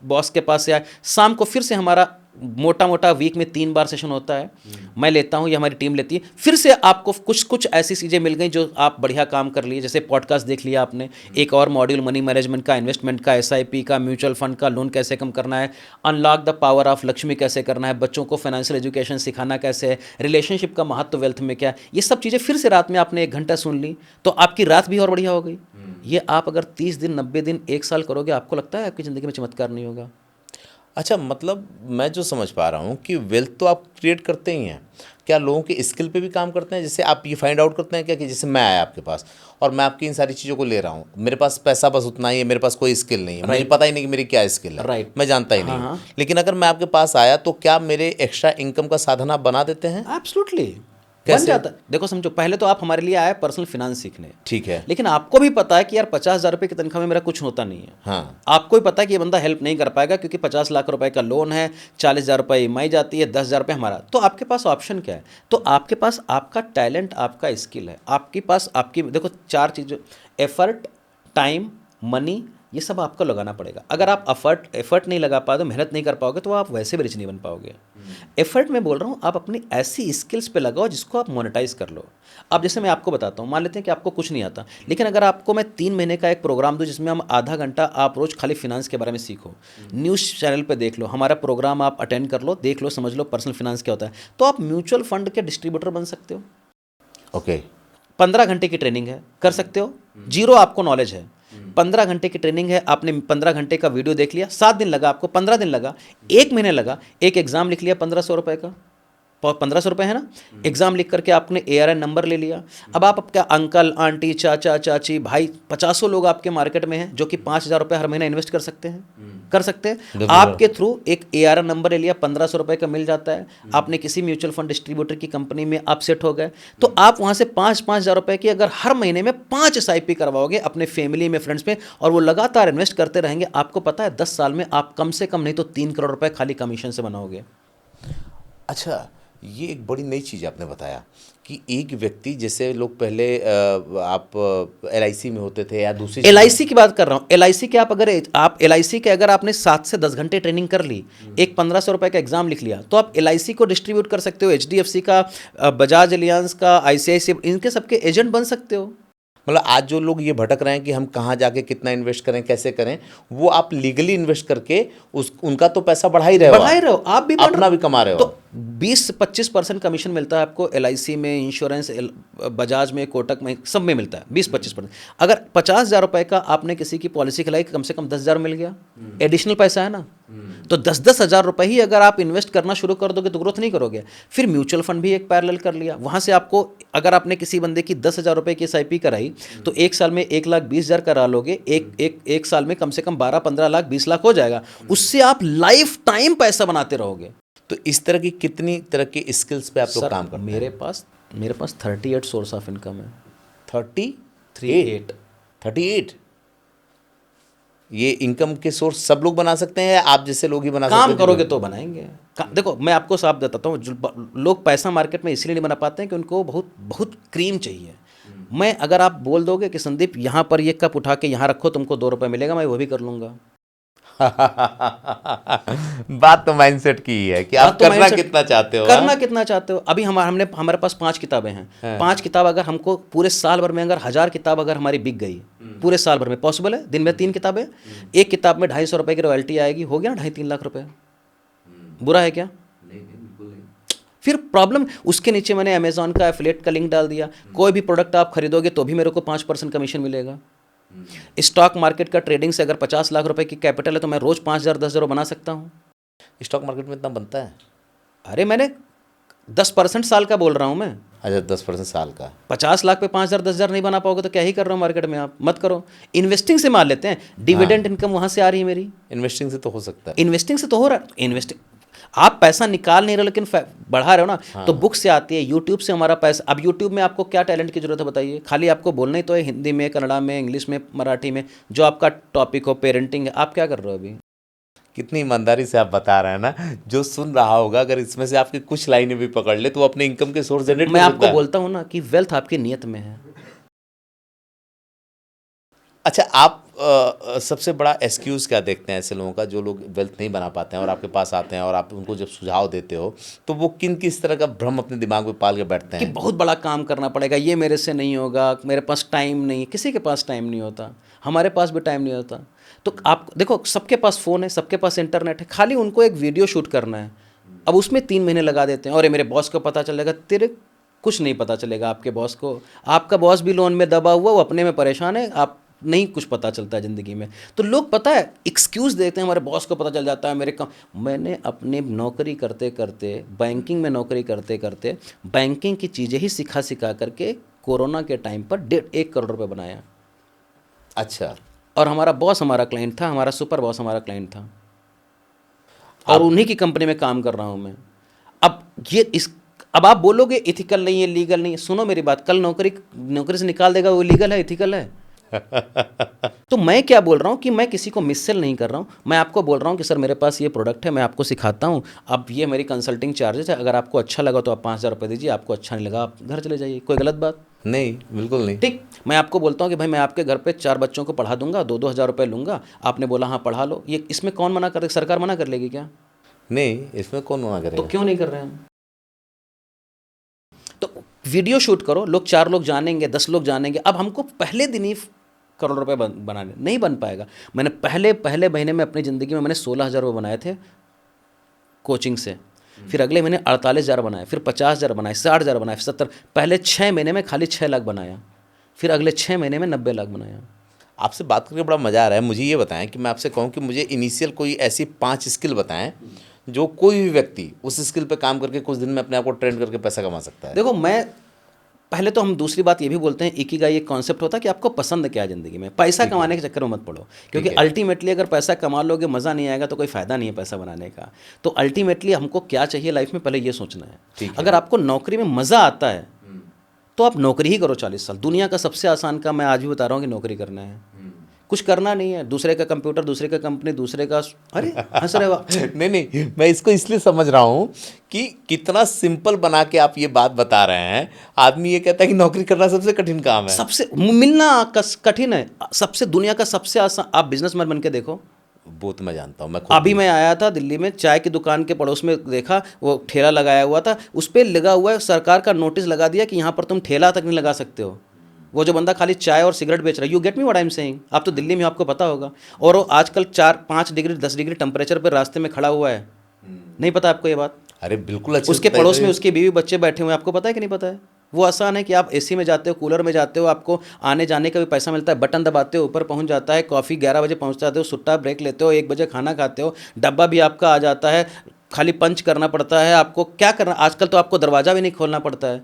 बॉस के पास से आए, शाम को फिर से हमारा मोटा मोटा वीक में 3 बार सेशन होता है, मैं लेता हूँ या हमारी टीम लेती है। फिर से आपको कुछ ऐसी चीज़ें मिल गई जो आप बढ़िया काम कर लिए, जैसे पॉडकास्ट देख लिया आपने, एक और मॉड्यूल मनी मैनेजमेंट का, इन्वेस्टमेंट का, SIP का, म्यूचुअल फंड का, लोन कैसे कम करना है, unlock the power of Lakshmi कैसे करना है, बच्चों को फाइनेंशियल एजुकेशन सिखाना कैसे है, रिलेशनशिप का महत्व वेल्थ में क्या है, ये सब चीज़ें फिर से रात में आपने 1 घंटा सुन ली तो आपकी रात भी और बढ़िया हो गई। ये आप अगर 30 दिन, 90 दिन, 1 साल करोगे, आपको लगता है आपकी ज़िंदगी में चमत्कार नहीं होगा? अच्छा, मतलब मैं जो समझ पा रहा हूँ कि वेल्थ तो आप क्रिएट करते ही हैं, क्या लोगों के स्किल पे भी काम करते हैं? जैसे आप ये फाइंड आउट करते हैं क्या कि जैसे मैं आया आपके पास और मैं आपकी इन सारी चीज़ों को ले रहा हूँ, मेरे पास पैसा बस उतना ही है, मेरे पास कोई स्किल नहीं है, मुझे पता ही नहीं कि मेरी क्या स्किल है, मैं जानता ही नहीं हूँ, लेकिन अगर मैं आपके पास आया तो क्या मेरे एक्स्ट्रा इनकम का साधन आप बना देते हैं? एब्सोल्युटली बन जाता है। देखो समझो, पहले तो आप हमारे लिए आए पर्सनल फिनांस सीखने, ठीक है, लेकिन आपको भी पता है कि यार 50,000 रुपये की तनख्वाह में मेरा कुछ होता नहीं है। हाँ। आपको भी पता है कि ये बंदा हेल्प नहीं कर पाएगा क्योंकि 50 लाख रुपए का लोन है, 40,000 रुपये EMI जाती है, 10,000 रुपये हमारा। तो आपके पास ऑप्शन क्या है? तो आपके पास आपका टैलेंट, आपका स्किल है, आपके पास आपकी, देखो 4 चीज़ें, एफर्ट, टाइम, मनी, ये सब आपको लगाना पड़ेगा। अगर आप एफर्ट नहीं लगा पाओगे, मेहनत नहीं कर पाओगे, तो आप वैसे भी रिच नहीं बन पाओगे। एफर्ट में बोल रहा हूँ, आप अपनी ऐसी स्किल्स पे लगाओ जिसको आप मोनेटाइज कर लो। अब जैसे मैं आपको बताता हूँ, मान लेते हैं कि आपको कुछ नहीं आता, लेकिन अगर आपको मैं 3 महीने का एक प्रोग्राम दूँ जिसमें हम आधा घंटा आप रोज खाली फिनांस के बारे में सीखो, न्यूज़ चैनल पे देख लो, हमारा प्रोग्राम आप अटेंड कर लो, देख लो, समझ लो पर्सनल फिनांस क्या होता है, तो आप म्यूचुअल फंड के डिस्ट्रीब्यूटर बन सकते हो। ओके। 15 घंटे की ट्रेनिंग है, कर सकते हो। जीरो आपको नॉलेज है, 15 घंटे की ट्रेनिंग है, आपने 15 घंटे का वीडियो देख लिया, 7 दिन लगा आपको, 15 दिन लगा, 1 महीने लगा, एक एग्जाम लिख लिया 1500 रुपये का, 1500 रुपये है ना, एग्जाम लिख करके आपने ARN नंबर ले लिया। अब आप आपका अंकल, आंटी, चाचा, चाची, भाई, 50 लोग आपके मार्केट में हैं जो कि 5,000 रुपये हर महीना इन्वेस्ट कर सकते हैं, कर सकते हैं। आपके थ्रू एक ARN नंबर ले लिया, 1500 रुपये का मिल जाता है, आपने किसी म्यूचुअल फंड डिस्ट्रीब्यूटर की कंपनी में आप सेट हो गए, तो आप वहाँ से 5,000 रुपये की अगर हर महीने में 5 SIP करवाओगे अपने फैमिली में, फ्रेंड्स में, और वो लगातार इन्वेस्ट करते रहेंगे, आपको पता है 10 साल में आप कम से कम नहीं तो 3 करोड़ रुपये खाली कमीशन से बनाओगे। अच्छा, ये एक बड़ी नई चीज़ आपने बताया कि एक व्यक्ति, जैसे लोग पहले आप LIC में होते थे या दूसरी LIC की बात कर रहा हूँ। LIC के आप LIC के अगर आपने 7 से 10 घंटे ट्रेनिंग कर ली, एक 1500 रुपए का एग्जाम लिख लिया, तो आप LIC को डिस्ट्रीब्यूट कर सकते हो, HDFC का, बजाज एलियांस का, ICICI, इनके सबके एजेंट बन सकते हो। मतलब आज जो लोग ये भटक रहे हैं कि हम कहाँ जाके कितना इन्वेस्ट करें, कैसे करें, वो आप लीगली इन्वेस्ट करके उनका तो पैसा बढ़ा ही रहे हो, आप भी अपना भी कमा रहे हो। तो 20-25% कमीशन मिलता है आपको LIC में, इंश्योरेंस, बजाज में, कोटक में, सब में मिलता है 20-25%। अगर 50,000 रुपए का आपने किसी की पॉलिसी खिलाई, कम से कम 10,000 मिल गया, एडिशनल पैसा है ना। तो 10-10 हज़ार रुपए ही अगर आप इन्वेस्ट करना शुरू कर दोगे तो ग्रोथ नहीं करोगे। फिर म्यूचुअल फंड भी एक पैरेलल कर लिया, वहां से आपको, अगर आपने किसी बंदे की 10,000 रुपए की SIP कराई तो एक साल में 1,20,000 करा लोगे, एक साल में कम से कम 12-15 लाख, 20 लाख हो जाएगा। उससे आप लाइफ टाइम पैसा बनाते रहोगे। तो इस तरह की कितनी तरह की स्किल्स पे आप लोग काम करते हैं? मेरे पास 38 सोर्स ऑफ इनकम है। 38 ये इनकम के सोर्स सब लोग बना सकते हैं या आप जैसे लोग ही बना सकते हैं? काम करोगे तो बनाएंगे। देखो, मैं आपको साफ बताता हूँ, लोग पैसा मार्केट में इसलिए नहीं बना पाते हैं कि उनको बहुत बहुत क्रीम चाहिए। मैं, अगर आप बोल दोगे कि संदीप यहाँ पर ये कप उठा के यहाँ रखो, तुमको 2 रुपये मिलेगा, मैं वो भी कर लूँगा। बात तो माइंडसेट की ही है कि आप करना कितना चाहते हो। कितना चाहते हो। अभी हमारे पास 5 किताबें हैं। 5 किताब अगर हमको पूरे साल भर में, अगर 1000 किताब अगर हमारी बिक गई पूरे साल भर में, पॉसिबल है? दिन में 3 किताबें, एक किताब में 250 रुपए की रॉयल्टी आएगी, हो गया ना 2.5-3 लाख रुपए। बुरा है क्या? फिर प्रॉब्लम, उसके नीचे मैंने अमेजॉन का एफिलिएट का लिंक डाल दिया। कोई भी प्रोडक्ट आप खरीदोगे तो भी मेरे को 5% कमीशन मिलेगा। स्टॉक मार्केट का ट्रेडिंग से अगर 50 लाख रुपए की कैपिटल है तो मैं रोज 5,000 10,000 बना सकता हूँ। स्टॉक मार्केट में इतना बनता है? अरे मैंने 10% साल का बोल रहा हूँ मैं। अच्छा, 10% साल का। 50 लाख पे 5,000 10,000 नहीं बना पाओगे तो क्या ही कर रहा हूँ मार्केट में। आप मत करो। इन्वेस्टिंग से मान लेते हैं, डिविडेंड इनकम वहां से आ रही है मेरी। इन्वेस्टिंग से तो हो सकता है। इन्वेस्टिंग से तो हो रहा है। इन्वेस्टिंग, आप पैसा निकाल नहीं रहे लेकिन बढ़ा रहे हो ना। तो बुक से आती है, यूट्यूब से हमारा पैसा। अब यूट्यूब में आपको क्या टैलेंट की जरूरत है बताइए? खाली आपको बोलना ही तो है, हिंदी में, कन्नड़ा में, इंग्लिश में, मराठी में, जो आपका टॉपिक हो। पेरेंटिंग है, आप क्या कर रहे हो अभी? कितनी ईमानदारी से आप बता रहे हैं ना। जो सुन रहा होगा, अगर इसमें से आपकी कुछ लाइनें भी पकड़ ले तो वो अपने इनकम के सोर्स जनरेट कर सकता है। मैं आपको बोलता हूँ ना कि वेल्थ आपकी नियत में है। अच्छा, आप सबसे बड़ा एक्सक्यूज़ क्या देखते हैं ऐसे लोगों का जो लोग वेल्थ नहीं बना पाते हैं और आपके पास आते हैं और आप उनको जब सुझाव देते हो तो वो किस तरह का भ्रम अपने दिमाग में पाल के बैठते हैं? कि बहुत बड़ा काम करना पड़ेगा, ये मेरे से नहीं होगा, मेरे पास टाइम नहीं। किसी के पास टाइम नहीं होता, हमारे पास भी टाइम नहीं होता। तो आप देखो, सबके पास फ़ोन है, सबके पास इंटरनेट है, खाली उनको एक वीडियो शूट करना है। अब उसमें 3 महीने लगा देते हैं। और ये मेरे बॉस को पता चलेगा, तेरे कुछ नहीं पता चलेगा आपके बॉस को। आपका बॉस भी लोन में दबा हुआ, वो अपने में परेशान है, आप नहीं कुछ पता चलता है ज़िंदगी में। तो लोग, पता है, एक्सक्यूज़ देते हैं, हमारे बॉस को पता चल जाता है, मेरे काम। मैंने अपने नौकरी करते करते, बैंकिंग में नौकरी करते करते, बैंकिंग की चीज़ें ही सिखा करके कोरोना के टाइम पर 1.5 करोड़ रुपए बनाया। अच्छा। और हमारा बॉस हमारा क्लाइंट था, हमारा सुपर बॉस हमारा क्लाइंट था, और उन्हीं की कंपनी में काम कर रहा हूँ मैं। अब आप बोलोगे इथिकल नहीं है, लीगल नहीं है। सुनो मेरी बात, कल नौकरी से निकाल देगा, वो लीगल है, इथिकल है? तो मैं क्या बोल रहा हूँ कि मैं किसी को मिससेल नहीं कर रहा हूँ। मैं आपको बोल रहा हूँ कि सर मेरे पास ये प्रोडक्ट है, मैं आपको सिखाता हूँ, अब ये मेरी कंसल्टिंग चार्जेस है, अगर आपको अच्छा लगा तो आप 5,000 रुपये दीजिए, आपको अच्छा नहीं लगा आप घर चले जाइए। कोई गलत बात नहीं, बिल्कुल नहीं। ठीक। मैं आपको बोलता हूँ कि भाई मैं आपके घर पे 4 बच्चों को पढ़ा दूंगा, 2-2 हज़ार रुपये लूँगा। आपने बोला हाँ पढ़ा लो, ये इसमें कौन मना कर? सरकार मना कर लेगी क्या? नहीं, इसमें कौन मना करेगा? तो क्यों नहीं कर रहे हैं हम? तो वीडियो शूट करो, लोग 4 लोग जानेंगे, 10 लोग जानेंगे। अब हमको पहले दिन ही करोड़ रुपए बनाने नहीं बन पाएगा। मैंने पहले महीने में अपनी ज़िंदगी में मैंने 16,000 रुपये बनाए थे कोचिंग से। फिर अगले महीने 48,000 बनाए, फिर 50,000 बनाए, 60,000 बनाए, 70। पहले 6 महीने में खाली 6 लाख बनाया, फिर अगले 6 महीने में 90 लाख बनाया। आपसे बात करके बड़ा मज़ा आ रहा है। मुझे ये बताएं कि मैं आपसे कहूँ कि मुझे इनिशियल कोई ऐसी 5 स्किल बताएं जो कोई भी व्यक्ति उस स्किल पे काम करके कुछ दिन में अपने आप को ट्रेंड करके पैसा कमा सकता है। देखो, मैं पहले तो हम दूसरी बात ये भी बोलते हैं, इकिगाई एक कॉन्सेप्ट होता है कि आपको पसंद क्या है ज़िंदगी में। पैसा कमाने के चक्कर में मत पड़ो, क्योंकि अल्टीमेटली अगर पैसा कमा लोगे मज़ा नहीं आएगा तो कोई फ़ायदा नहीं है पैसा बनाने का। तो अल्टीमेटली हमको क्या चाहिए लाइफ में, पहले ये सोचना है। अगर आपको नौकरी में मज़ा आता है तो आप नौकरी ही करो 40 साल। दुनिया का सबसे आसान काम मैं आज भी बता रहा हूँ कि नौकरी करना है, कुछ करना नहीं है, दूसरे का कंप्यूटर, दूसरे का कंपनी, दूसरे का, अरे हंस रहे हो आप। नहीं, मैं इसको इसलिए समझ रहा हूँ कि कितना सिंपल बना के आप ये बात बता रहे हैं। आदमी ये कहता है कि नौकरी करना सबसे कठिन काम है। सबसे मिलना कठिन है, सबसे दुनिया का सबसे आसान। आप बिजनेसमैन बन के देखो। वो तो मैं जानता हूँ, मैं खुद अभी मैं आया था दिल्ली में, चाय की दुकान के पड़ोस में देखा, वो ठेला लगाया हुआ था, उस पर लगा हुआ है, सरकार का नोटिस लगा दिया कि यहाँ पर तुम ठेला तक नहीं लगा सकते हो। वो जो बंदा खाली चाय और सिगरेट बेच रहा है, you get me what I am saying. आप तो दिल्ली में हो, आपको पता होगा। और वो आजकल 4-5 डिग्री 10 डिग्री टेम्परेचर पर रास्ते में खड़ा हुआ है, नहीं पता आपको ये बात? अरे बिल्कुल अच्छे उसके पड़ोस में उसके बीवी बच्चे बैठे हुए हैं, आपको पता है कि नहीं पता है? वो आसान है कि आप एसी में जाते हो, कूलर में जाते हो, आपको आने जाने का भी पैसा मिलता है, बटन दबाते हो ऊपर पहुंच जाता है, कॉफ़ी 11 बजे पहुंच जाते हो, सुट्टा ब्रेक लेते हो, 1 बजे खाना खाते हो, डब्बा भी आपका आ जाता है, खाली पंच करना पड़ता है। आपको क्या करना आजकल, तो आपको दरवाज़ा भी नहीं खोलना पड़ता है।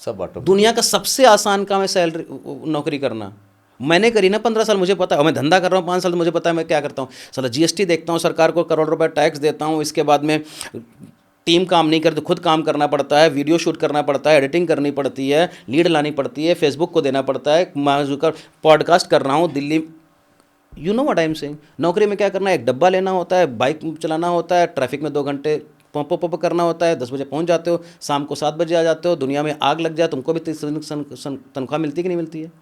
सब बाटो। दुनिया का सबसे आसान काम है सैलरी नौकरी करना। मैंने करी ना 15 साल, मुझे पता है। और मैं धंधा कर रहा हूँ 5 साल, तो मुझे पता है मैं क्या करता हूँ। साला जीएसटी देखता हूँ, सरकार को करोड़ रुपए टैक्स देता हूँ, इसके बाद में टीम काम नहीं करती, खुद काम करना पड़ता है, वीडियो शूट करना पड़ता है, एडिटिंग करनी पड़ती है, लीड लानी पड़ती है, फेसबुक को देना पड़ता है, माजुकर पॉडकास्ट कर रहा हूँ Delhi. You know what I am saying. नौकरी में क्या करना है, एक डब्बा लेना होता है, बाइक चलाना होता है, ट्रैफिक में 2 घंटे पंप करना होता है, 10 बजे पहुंच जाते हो, शाम को 7 बजे आ जाते हो, दुनिया में आग लग जाए तुमको भी तनख्वाह मिलती है कि नहीं मिलती है?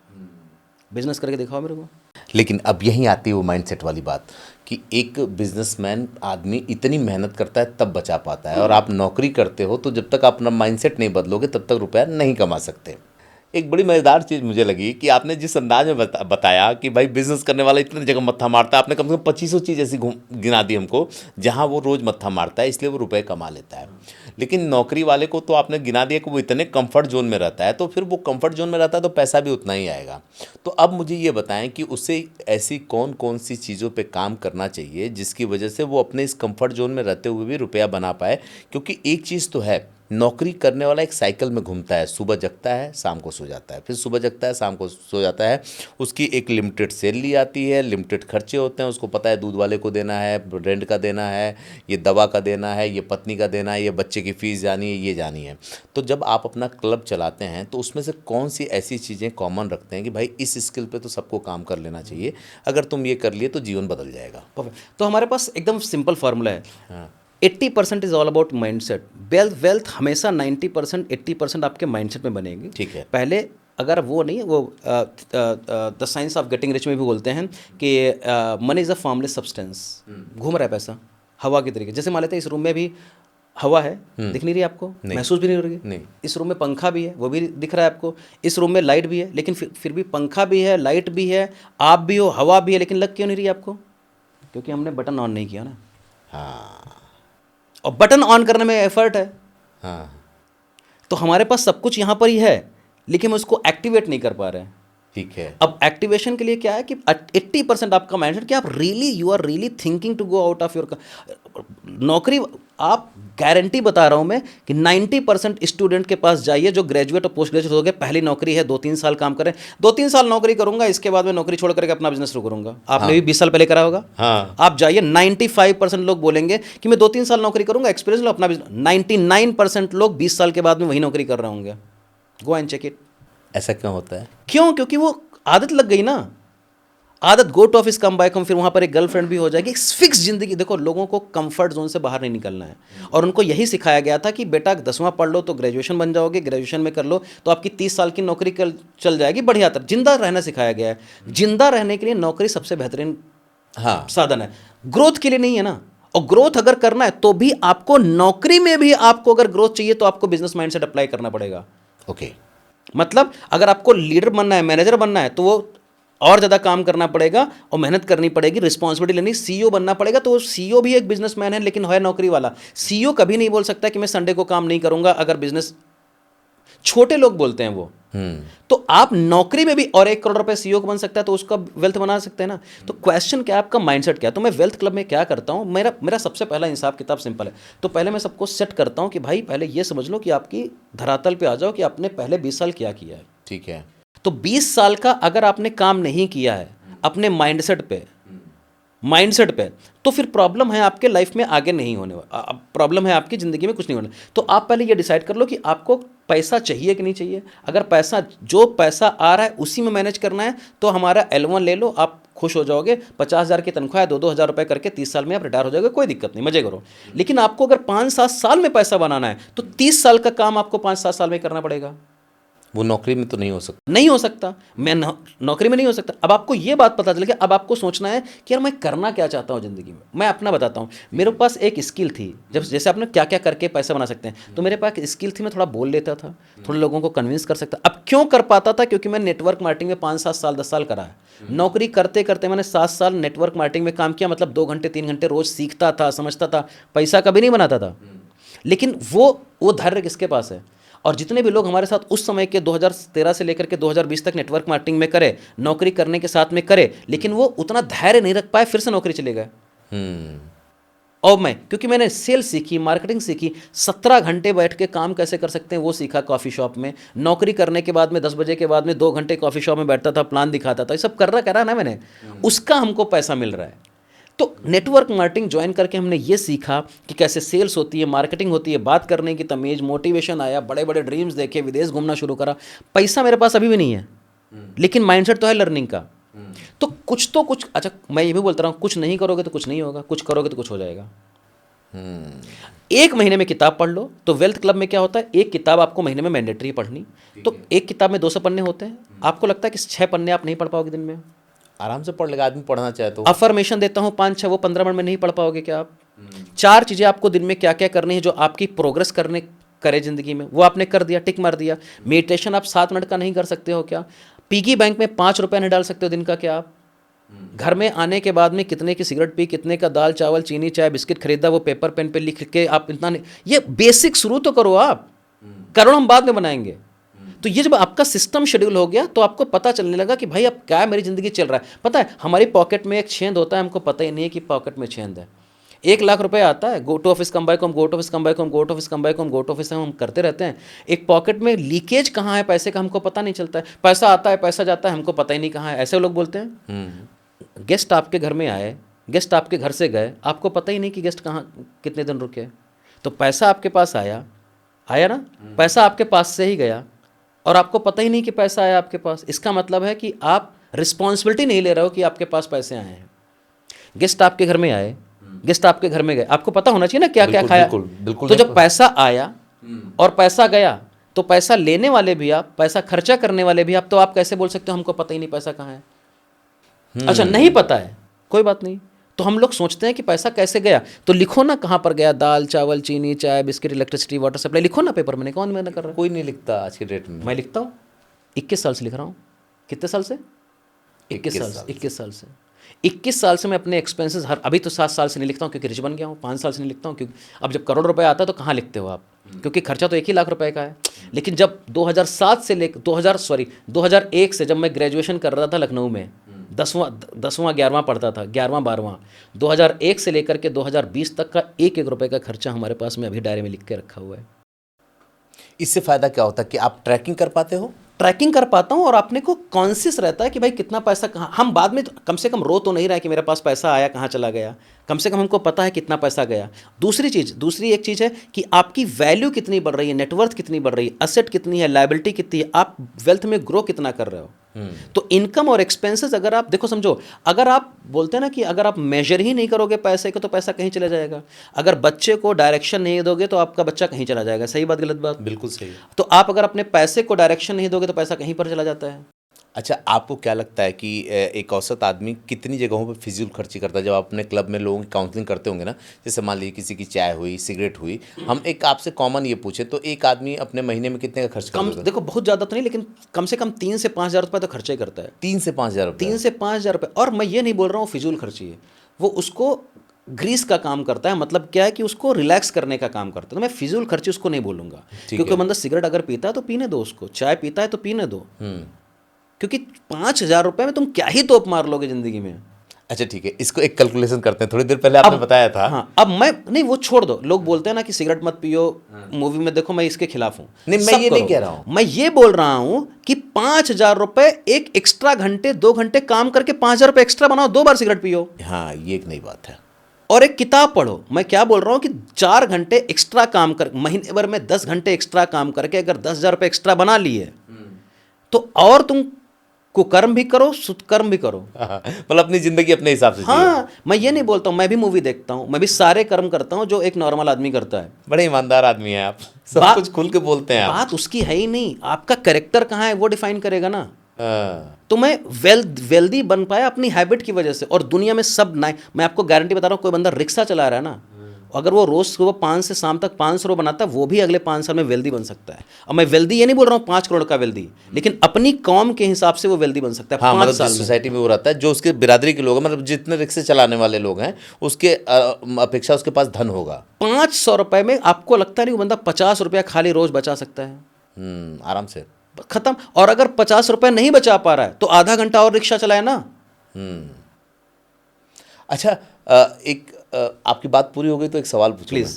बिजनेस करके दिखाओ मेरे को। लेकिन अब यहीं आती है वो माइंडसेट वाली बात कि एक बिजनेसमैन आदमी इतनी मेहनत करता है तब बचा पाता है, और आप नौकरी करते हो तो जब तक आप अपना माइंडसेट नहीं बदलोगे तब तक रुपया नहीं कमा सकते। एक बड़ी मज़ेदार चीज़ मुझे लगी कि आपने जिस अंदाज में बताया कि भाई बिजनेस करने वाला इतनी जगह मत्था मारता है, आपने कम से कम 2500 चीज़ ऐसी गिना दी हमको जहाँ वो रोज़ मत्था मारता है, इसलिए वो रुपए कमा लेता है। लेकिन नौकरी वाले को तो आपने गिना दिया कि वो इतने कंफर्ट जोन में रहता है, तो फिर वो कंफर्ट जोन में रहता है तो पैसा भी उतना ही आएगा। तो अब मुझे ये बताएं कि उसे ऐसी कौन कौन सी चीज़ों पे काम करना चाहिए जिसकी वजह से वो अपने इस कंफर्ट जोन में रहते हुए भी रुपया बना पाए। क्योंकि एक चीज़ तो है, नौकरी करने वाला एक साइकिल में घूमता है, सुबह जगता है शाम को सो जाता है, फिर सुबह जगता है शाम को सो जाता है। उसकी एक लिमिटेड सैलरी आती है, लिमिटेड खर्चे होते हैं, उसको पता है दूध वाले को देना है, रेंट का देना है, ये दवा का देना है, ये पत्नी का देना है, ये बच्चे की फ़ीस जानी है, ये जानी है। तो जब आप अपना क्लब चलाते हैं तो उसमें से कौन सी ऐसी चीज़ें कॉमन रखते हैं कि भाई इस स्किल पे तो सबको काम कर लेना चाहिए, अगर तुम ये कर लिए तो जीवन बदल जाएगा? तो हमारे पास एकदम सिंपल फार्मूला है। हाँ। 80% is all about mindset. Wealth हमेशा 90% 80% आपके माइंडसेट में बनेगी। ठीक है। पहले अगर वो नहीं, वो the science of getting rich में भी बोलते हैं कि money is a formless substance. घूम रहा है पैसा हवा की तरीके। जैसे मान लेते हैं इस रूम में भी हवा है, दिख नहीं रही आपको, महसूस भी नहीं हो रही। नहीं। इस रूम में पंखा भी है, वो भी दिख रहा है आपको। इस रूम में लाइट भी है, लेकिन फिर भी पंखा भी है, लाइट भी है, आप भी हो, हवा भी है, लेकिन लग क्यों नहीं रही आपको? क्योंकि हमने बटन ऑन नहीं किया ना। हाँ। और बटन ऑन करने में एफर्ट है। हाँ। तो हमारे पास सब कुछ यहाँ पर ही है, लेकिन हम उसको एक्टिवेट नहीं कर पा रहे हैं। ठीक है। अब एक्टिवेशन के लिए क्या है कि 80% आपका माइंडसेट कि आप you are really thinking to go out of your नौकरी। आप गारंटी बता रहा हूं मैं कि 90% स्टूडेंट के पास जाइए जो ग्रेजुएट और पोस्ट ग्रेजुएट हो गए, पहली नौकरी है, 2-3 साल काम करें, 2-3 साल नौकरी करूंगा, इसके बाद मैं नौकरी छोड़ करके अपना बिजनेस शुरू करूंगा। आपने भी 20 साल पहले करा होगा। हाँ। आप जाइए, 95% लोग बोलेंगे कि मैं 2-3 साल नौकरी करूंगा, एक्सपीरियंस लो, अपना बिजनेस। 99% लोग 20 साल के बाद में वही नौकरी कर रहे होंगे। Go and check it. ऐसा क्यों होता है? क्यों? क्योंकि वो आदत लग गई ना। आदत, go to office come back home, फिर वहाँ पर एक गर्लफ्रेंड भी हो जाएगी, फिक्स जिंदगी। देखो, लोगों को कंफर्ट जोन से बाहर नहीं निकलना है, और उनको यही सिखाया गया था कि बेटा 10वां पढ़ लो तो ग्रेजुएशन बन जाओगे, ग्रेजुएशन में कर लो तो आपकी 30 साल की नौकरी चल जाएगी बढ़िया तरह। जिंदा रहना सिखाया गया है। जिंदा रहने के लिए नौकरी सबसे बेहतरीन साधन है, ग्रोथ के लिए नहीं है ना। और ग्रोथ अगर करना है तो भी आपको नौकरी में भी, आपको अगर ग्रोथ चाहिए तो आपको बिजनेस माइंडसेट अप्लाई करना पड़ेगा। ओके। मतलब अगर आपको लीडर बनना है, मैनेजर बनना है, तो वो और ज़्यादा काम करना पड़ेगा और मेहनत करनी पड़ेगी, रिस्पॉन्सिबिलिटी लेनी। सीईओ बनना पड़ेगा, तो सीईओ भी एक बिजनेसमैन है, लेकिन है नौकरी वाला। सीईओ कभी नहीं बोल सकता कि मैं संडे को काम नहीं करूंगा अगर बिजनेस, छोटे लोग बोलते हैं वो। तो आप नौकरी में भी, और 1 करोड़ रुपए सीईओ को बन सकता है तो उसका वेल्थ बना सकते हैं ना। तो क्वेश्चन क्या है, आपका माइंडसेट क्या है? तो मैं वेल्थ क्लब में क्या करता हूं, मेरा सबसे पहला हिसाब किताब सिंपल है। तो पहले मैं सबको सेट करता हूं कि भाई पहले ये समझ लो कि आपकी धरातल पे आ जाओ कि आपने पहले 20 साल क्या किया है। ठीक है। तो 20 साल का अगर आपने काम नहीं किया है अपने माइंडसेट पे, माइंडसेट पे, तो फिर प्रॉब्लम है आपके लाइफ में आगे नहीं होने वाला, प्रॉब्लम है आपकी ज़िंदगी में कुछ नहीं होने। तो आप पहले ये डिसाइड कर लो कि आपको पैसा चाहिए कि नहीं चाहिए। अगर जो पैसा आ रहा है उसी में मैनेज करना है तो हमारा L1 ले लो, आप खुश हो जाओगे। 50,000 की तनख्वाह है, 2-2 हज़ार रुपये करके 30 साल में आप रिटायर हो जाओगे, कोई दिक्कत नहीं, मजे करो। लेकिन आपको अगर 5-7 साल में पैसा बनाना है तो 30 साल का काम आपको 5-7 साल में करना पड़ेगा। वो नौकरी में तो नहीं हो सकता। नहीं हो सकता, मैं नौकरी में नहीं हो सकता। अब आपको ये बात पता चल गया, अब आपको सोचना है कि यार मैं करना क्या चाहता हूँ ज़िंदगी में। मैं अपना बताता हूँ, मेरे पास एक स्किल थी, जब जैसे आपने क्या क्या करके पैसा बना सकते हैं, तो मेरे पास एक स्किल थी, मैं थोड़ा बोल लेता था, थोड़े लोगों को कन्विंस कर सकता। अब क्यों कर पाता था? क्योंकि मैं नेटवर्क मार्केटिंग में 5-7 साल 10 साल करा है। नौकरी करते करते मैंने 7 साल नेटवर्क मार्केटिंग में काम किया, मतलब 2 घंटे 3 घंटे रोज़ सीखता था, समझता था, पैसा कभी नहीं बनाता था। लेकिन वो धैर्य किसके पास है? और जितने भी लोग हमारे साथ उस समय के 2013 से लेकर के 2020 तक नेटवर्क मार्केटिंग में करे, नौकरी करने के साथ में करे, लेकिन वो उतना धैर्य नहीं रख पाए, फिर से नौकरी चले गए। और क्योंकि मैंने सेल सीखी, मार्केटिंग सीखी, 17 घंटे बैठ के काम कैसे कर सकते हैं वो सीखा कॉफ़ी शॉप में। नौकरी करने के बाद में 10 बजे के बाद में 2 घंटे कॉफ़ी शॉप में बैठता था, प्लान दिखाता था, ये सब करा ना मैंने, उसका हमको पैसा मिल रहा है। तो नेटवर्क मार्केटिंग ज्वाइन करके हमने ये सीखा कि कैसे सेल्स होती है, मार्केटिंग होती है, बात करने की तमीज़, मोटिवेशन आया, बड़े बड़े ड्रीम्स देखे, विदेश घूमना शुरू करा। पैसा मेरे पास अभी भी नहीं है, लेकिन माइंडसेट तो है लर्निंग का। तो कुछ अच्छा, मैं ये भी बोलता रहा हूँ, कुछ नहीं करोगे तो कुछ नहीं होगा, कुछ करोगे तो कुछ हो जाएगा। 1 महीने में किताब पढ़ लो। तो वेल्थ क्लब में क्या होता है, एक किताब आपको महीने में मैंडेटरी पढ़नी। तो एक किताब में 200 पन्ने होते हैं। आपको लगता है कि 6 पन्ने आप नहीं पढ़ पाओगे दिन में? आराम से पढ़ लेगा आदमी, पढ़ना चाहे तो। अफर्मेशन देता हूँ 5-6, वो 15 मिनट में नहीं पढ़ पाओगे क्या आप? 4 चीज़ें आपको दिन में क्या क्या करनी है जो आपकी प्रोग्रेस करे ज़िंदगी में, वो आपने कर दिया, टिक मार दिया। मेडिटेशन आप 7 मिनट का नहीं कर सकते हो क्या? पिगी बैंक में 5 रुपये नहीं डाल सकते हो दिन का क्या आप? घर में आने के बाद में कितने की सिगरेट पी, कितने का दाल चावल चीनी चाय बिस्किट खरीदा, वो पेपर पेन पे लिख के आप इतना नहीं, ये बेसिक शुरू तो करो आप, करोड़ हम बाद में बनाएंगे। तो ये जब आपका सिस्टम शेड्यूल हो गया तो आपको पता चलने लगा कि भाई अब क्या मेरी ज़िंदगी चल रहा है। पता है हमारी पॉकेट में एक छेद होता है, हमको पता ही नहीं है कि पॉकेट में छेद है। 1 लाख रुपए आता है, go to office come by come, go to office come by come, go to office come by come, go to office हम करते रहते हैं। एक पॉकेट में लीकेज कहाँ है पैसे का हमको पता नहीं चलता है। पैसा आता है पैसा जाता है, हमको पता ही नहीं कहाँ है, ऐसे लोग बोलते हैं। गेस्ट आपके घर में आए, गेस्ट आपके घर से गए, आपको पता ही नहीं कि गेस्ट कहाँ कितने दिन रुके। तो पैसा आपके पास आया ना, पैसा आपके पास से ही गया और आपको पता ही नहीं कि पैसा आया आपके पास। इसका मतलब है कि आप रिस्पॉन्सिबिलिटी नहीं ले रहे हो कि आपके पास पैसे आए हैं। गेस्ट आपके घर में आए, गेस्ट आपके घर में गए, आपको पता होना चाहिए ना क्या क्या खाया। बिल्कुल। तो जब पैसा आया और पैसा गया तो पैसा लेने वाले भी आप, पैसा खर्चा करने वाले भी आप, तो आप कैसे बोल सकते हो हमको पता ही नहीं पैसा कहाँ है? अच्छा नहीं पता है, कोई बात नहीं। तो हम लोग सोचते हैं कि पैसा कैसे गया, तो लिखो ना कहाँ पर गया, दाल चावल चीनी चाय बिस्किट इलेक्ट्रिसिटी वाटर सप्लाई, लिखो ना पेपर में। कौन मैंने कर रहा है? कोई नहीं लिखता आज के डेट में। मैं लिखता हूँ, 21 साल से लिख रहा हूँ। कितने साल से? 21 साल से। 21 साल से मैं अपने एक्सपेंसेस अभी तो 7 साल से नहीं लिखता हूँ क्योंकि रिच बन गया हूँ। 5 साल से नहीं लिखता हूँ क्योंकि अब जब करोड़ रुपए आता है तो कहाँ लिखते हो आप, क्योंकि खर्चा तो 1 ही लाख रुपए का है। लेकिन जब 2007 से लेकर 2001 से जब मैं ग्रेजुएशन कर रहा था लखनऊ में, 10वां 11वां पढ़ता था, 11वां 12वां, 2001 से लेकर के 2020 तक का 1-1 रुपये का खर्चा हमारे पास में अभी डायरी में लिख के रखा हुआ है। इससे फ़ायदा क्या होता है कि आप ट्रैकिंग कर पाते हो? ट्रैकिंग कर पाता हूँ और अपने को कॉन्शियस रहता है कि भाई कितना पैसा कहाँ, हम बाद में कम से कम रो तो नहीं रहा है कि मेरे पास पैसा आया कहाँ चला गया, कम से कम हमको पता है कितना पैसा गया। दूसरी एक चीज़ है कि आपकी वैल्यू कितनी बढ़ रही है, नेटवर्थ कितनी बढ़ रही है, असेट कितनी है, लायबिलिटी कितनी है, आप वेल्थ में ग्रो कितना कर रहे हो। तो इनकम और एक्सपेंसेस अगर आप देखो समझो, अगर आप बोलते हैं ना कि अगर आप मेजर ही नहीं करोगे पैसे को तो पैसा कहीं चला जाएगा। अगर बच्चे को डायरेक्शन नहीं दोगे तो आपका बच्चा कहीं चला जाएगा। सही बात गलत बात? बिल्कुल सही। तो आप अगर अपने पैसे को डायरेक्शन नहीं दोगे तो पैसा कहीं पर चला जाता है। अच्छा, आपको क्या लगता है कि एक औसत आदमी कितनी जगहों पर फिजूल खर्ची करता है? जब आप अपने क्लब में लोगों की काउंसलिंग करते होंगे ना, जैसे मान लीजिए किसी की चाय हुई, सिगरेट हुई, हम एक आपसे कॉमन ये पूछे तो एक आदमी अपने महीने में कितने का खर्च करता है? देखो बहुत ज़्यादा तो नहीं, लेकिन कम से कम 3 से 5 हज़ार रुपये तो खर्चा ही करता है। 3 से 5 हज़ार रुपये? 3 से 5 हज़ार रुपये। और मैं ये नहीं बोल रहा हूँ फिजूल खर्ची है, वो उसको ग्रीस का काम करता है। मतलब क्या है कि उसको रिलैक्स करने का काम करता है। तो मैं फिजूल खर्ची उसको नहीं बोलूँगा, क्योंकि बंदा सिगरेट अगर पीता है तो पीने दो उसको, चाय पीता है तो पीने दो। क्योंकि 5 हज़ार रुपये में तुम क्या ही तोप मार लोगे ज़िंदगी में। अच्छा ठीक है, इसको एक कैलकुलेशन करते हैं। थोड़ी देर पहले आपने बताया था। हाँ, अब मैं नहीं, वो छोड़ दो। लोग बोलते हैं ना कि सिगरेट मत पियो, मूवी में देखो, मैं इसके खिलाफ हूँ। नहीं, मैं सब ये नहीं करो। कह रहा हूँ। मैं ये बोल रहा हूँ कि 5,000 रुपए एक एक्स्ट्रा घंटे 2 घंटे काम करके 5,000 रुपए एक्स्ट्रा बनाओ, 2 बार सिगरेट पियो हाँ, ये एक नई बात है। और एक किताब पढ़ो। मैं क्या बोल रहा हूँ कि 4 घंटे एक्स्ट्रा काम कर, महीने भर में 10 घंटे एक्स्ट्रा काम करके अगर 10,000 रुपए एक्स्ट्रा बना लिए तो और तुम कुकर्म भी करो, सुतकर्म भी करो। मतलब अपनी जिंदगी अपने हिसाब से जियो। हाँ, मैं ये नहीं बोलता हूँ, मैं भी मूवी देखता हूँ, मैं भी सारे कर्म करता हूँ जो एक नॉर्मल आदमी करता है। बड़े ईमानदार आदमी हैं आप, सब बात- कुछ खुल के बोलते हैं आप। बात उसकी है ही नहीं, आपका कैरेक्टर कहाँ है वो डिफाइन करेगा ना। हाँ। तो मैं वेल्दी बन पाया अपनी हैबिट की वजह से। और दुनिया में सब मैं आपको गारंटी बता रहा हूँ, कोई बंदा रिक्शा चला रहा है ना, अगर वो रोज सुबह 5 से शाम तक 500 रुपये बनाता है, वो भी अगले 5 साल में वेल्दी बन सकता है। और मैं वेल्दी ये नहीं बोल रहा हूँ 5 करोड़ का वेल्दी, लेकिन अपनी कौम के हिसाब से वो वेल्दी बन सकता है। हाँ, 5 मतलब साल जिस में सोसाइटी में वो रहता है, जो उसके बिरादरी के लोग हैं, मतलब जितने रिक्शे चलाने वाले लोग हैं, उसके अपेक्षा उसके पास धन होगा। 500 रुपये में आपको लगता नहीं वो बंदा 50 रुपया खाली रोज बचा सकता है? आराम से। खत्म। और अगर 50 रुपये नहीं बचा पा रहा है तो आधा घंटा और रिक्शा चलाए ना। अच्छा, एक आपकी बात पूरी हो गई तो एक सवाल पूछूं Please.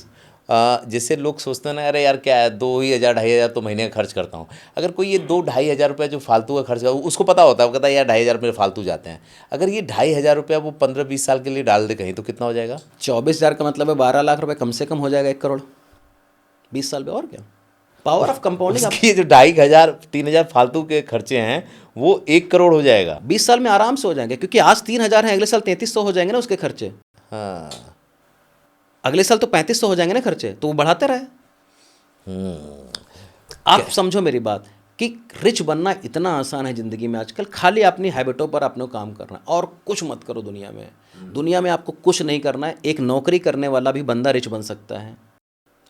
मैं। जैसे लोग सोचते हैं ना, अरे यार क्या है, 2,000 2,500 तो महीने का खर्च करता हूँ। अगर कोई ये 2,000-2,500 रुपये जो फालतू का खर्च कर, उसको पता होता है, वो कहता है यार 2,500 मेरे फालतू जाते हैं। अगर ये 2,500 रुपया वो 15-20 साल के लिए डाल दे कहीं, तो कितना हो जाएगा? 24,000 का मतलब है 12 लाख रुपए कम से कम हो जाएगा, 1 करोड़ 20 साल में। और क्या पावर ऑफ कंपाउंडिंग। उसकी जो 2,500-3,000 फालतू के खर्चे हैं, वो 1 करोड़ हो जाएगा। 20 साल में आराम से हो जाएंगे, क्योंकि आज 3,000 हैं, अगले साल 3,300 हो जाएंगे ना उसके खर्चे। हाँ। अगले साल तो 3,500 हो जाएंगे ना खर्चे, तो वो बढ़ाते रहे। आप समझो मेरी बात कि रिच बनना इतना आसान है ज़िंदगी में आजकल। खाली अपनी हैबिटों पर अपने काम करना है और कुछ मत करो दुनिया में। दुनिया में आपको कुछ नहीं करना है। एक नौकरी करने वाला भी बंदा रिच बन सकता है।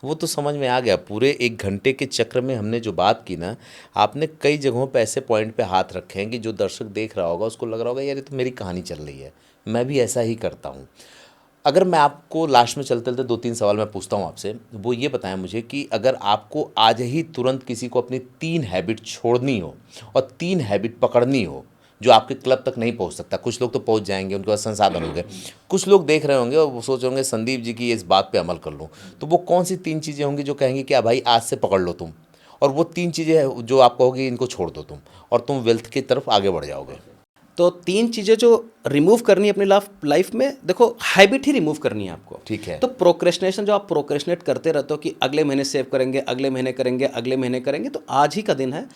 वो तो समझ में आ गया। पूरे 1 घंटे के चक्र में हमने जो बात की ना, आपने कई जगहों पे ऐसे पॉइंट पे हाथ रखे हैं कि जो दर्शक देख रहा होगा उसको लग रहा होगा यार ये तो मेरी कहानी चल रही है, मैं भी ऐसा ही करता हूँ। अगर मैं आपको लास्ट में चलते चलते 2-3 सवाल मैं पूछता हूँ आपसे, वो ये बताएं मुझे कि अगर आपको आज ही तुरंत किसी को अपनी 3 हैबिट छोड़नी हो और 3 हैबिट पकड़नी हो जो आपके क्लब तक नहीं पहुंच सकता, कुछ लोग तो पहुंच जाएंगे, उनके पास संसाधन होंगे, कुछ लोग देख रहे होंगे और वो सोच होंगे संदीप जी की इस बात पे अमल कर लूँ, तो वो कौन सी 3 चीज़ें होंगी जो कहेंगे कि भाई आज से पकड़ लो तुम, और वो 3 चीज़ें जो आप कहोगे इनको छोड़ दो तुम, और तुम वेल्थ की तरफ आगे बढ़ जाओगे? तो 3 चीज़ें जो रिमूव करनी है अपनी लाइफ में, देखो हैबिट ही रिमूव करनी है आपको। ठीक है। तो प्रोक्रेस्टिनेशन, जो आप प्रोक्रेस्टिनेट करते रहते हो कि अगले महीने सेव करेंगे, अगले महीने करेंगे, अगले महीने करेंगे, तो आज ही का दिन है।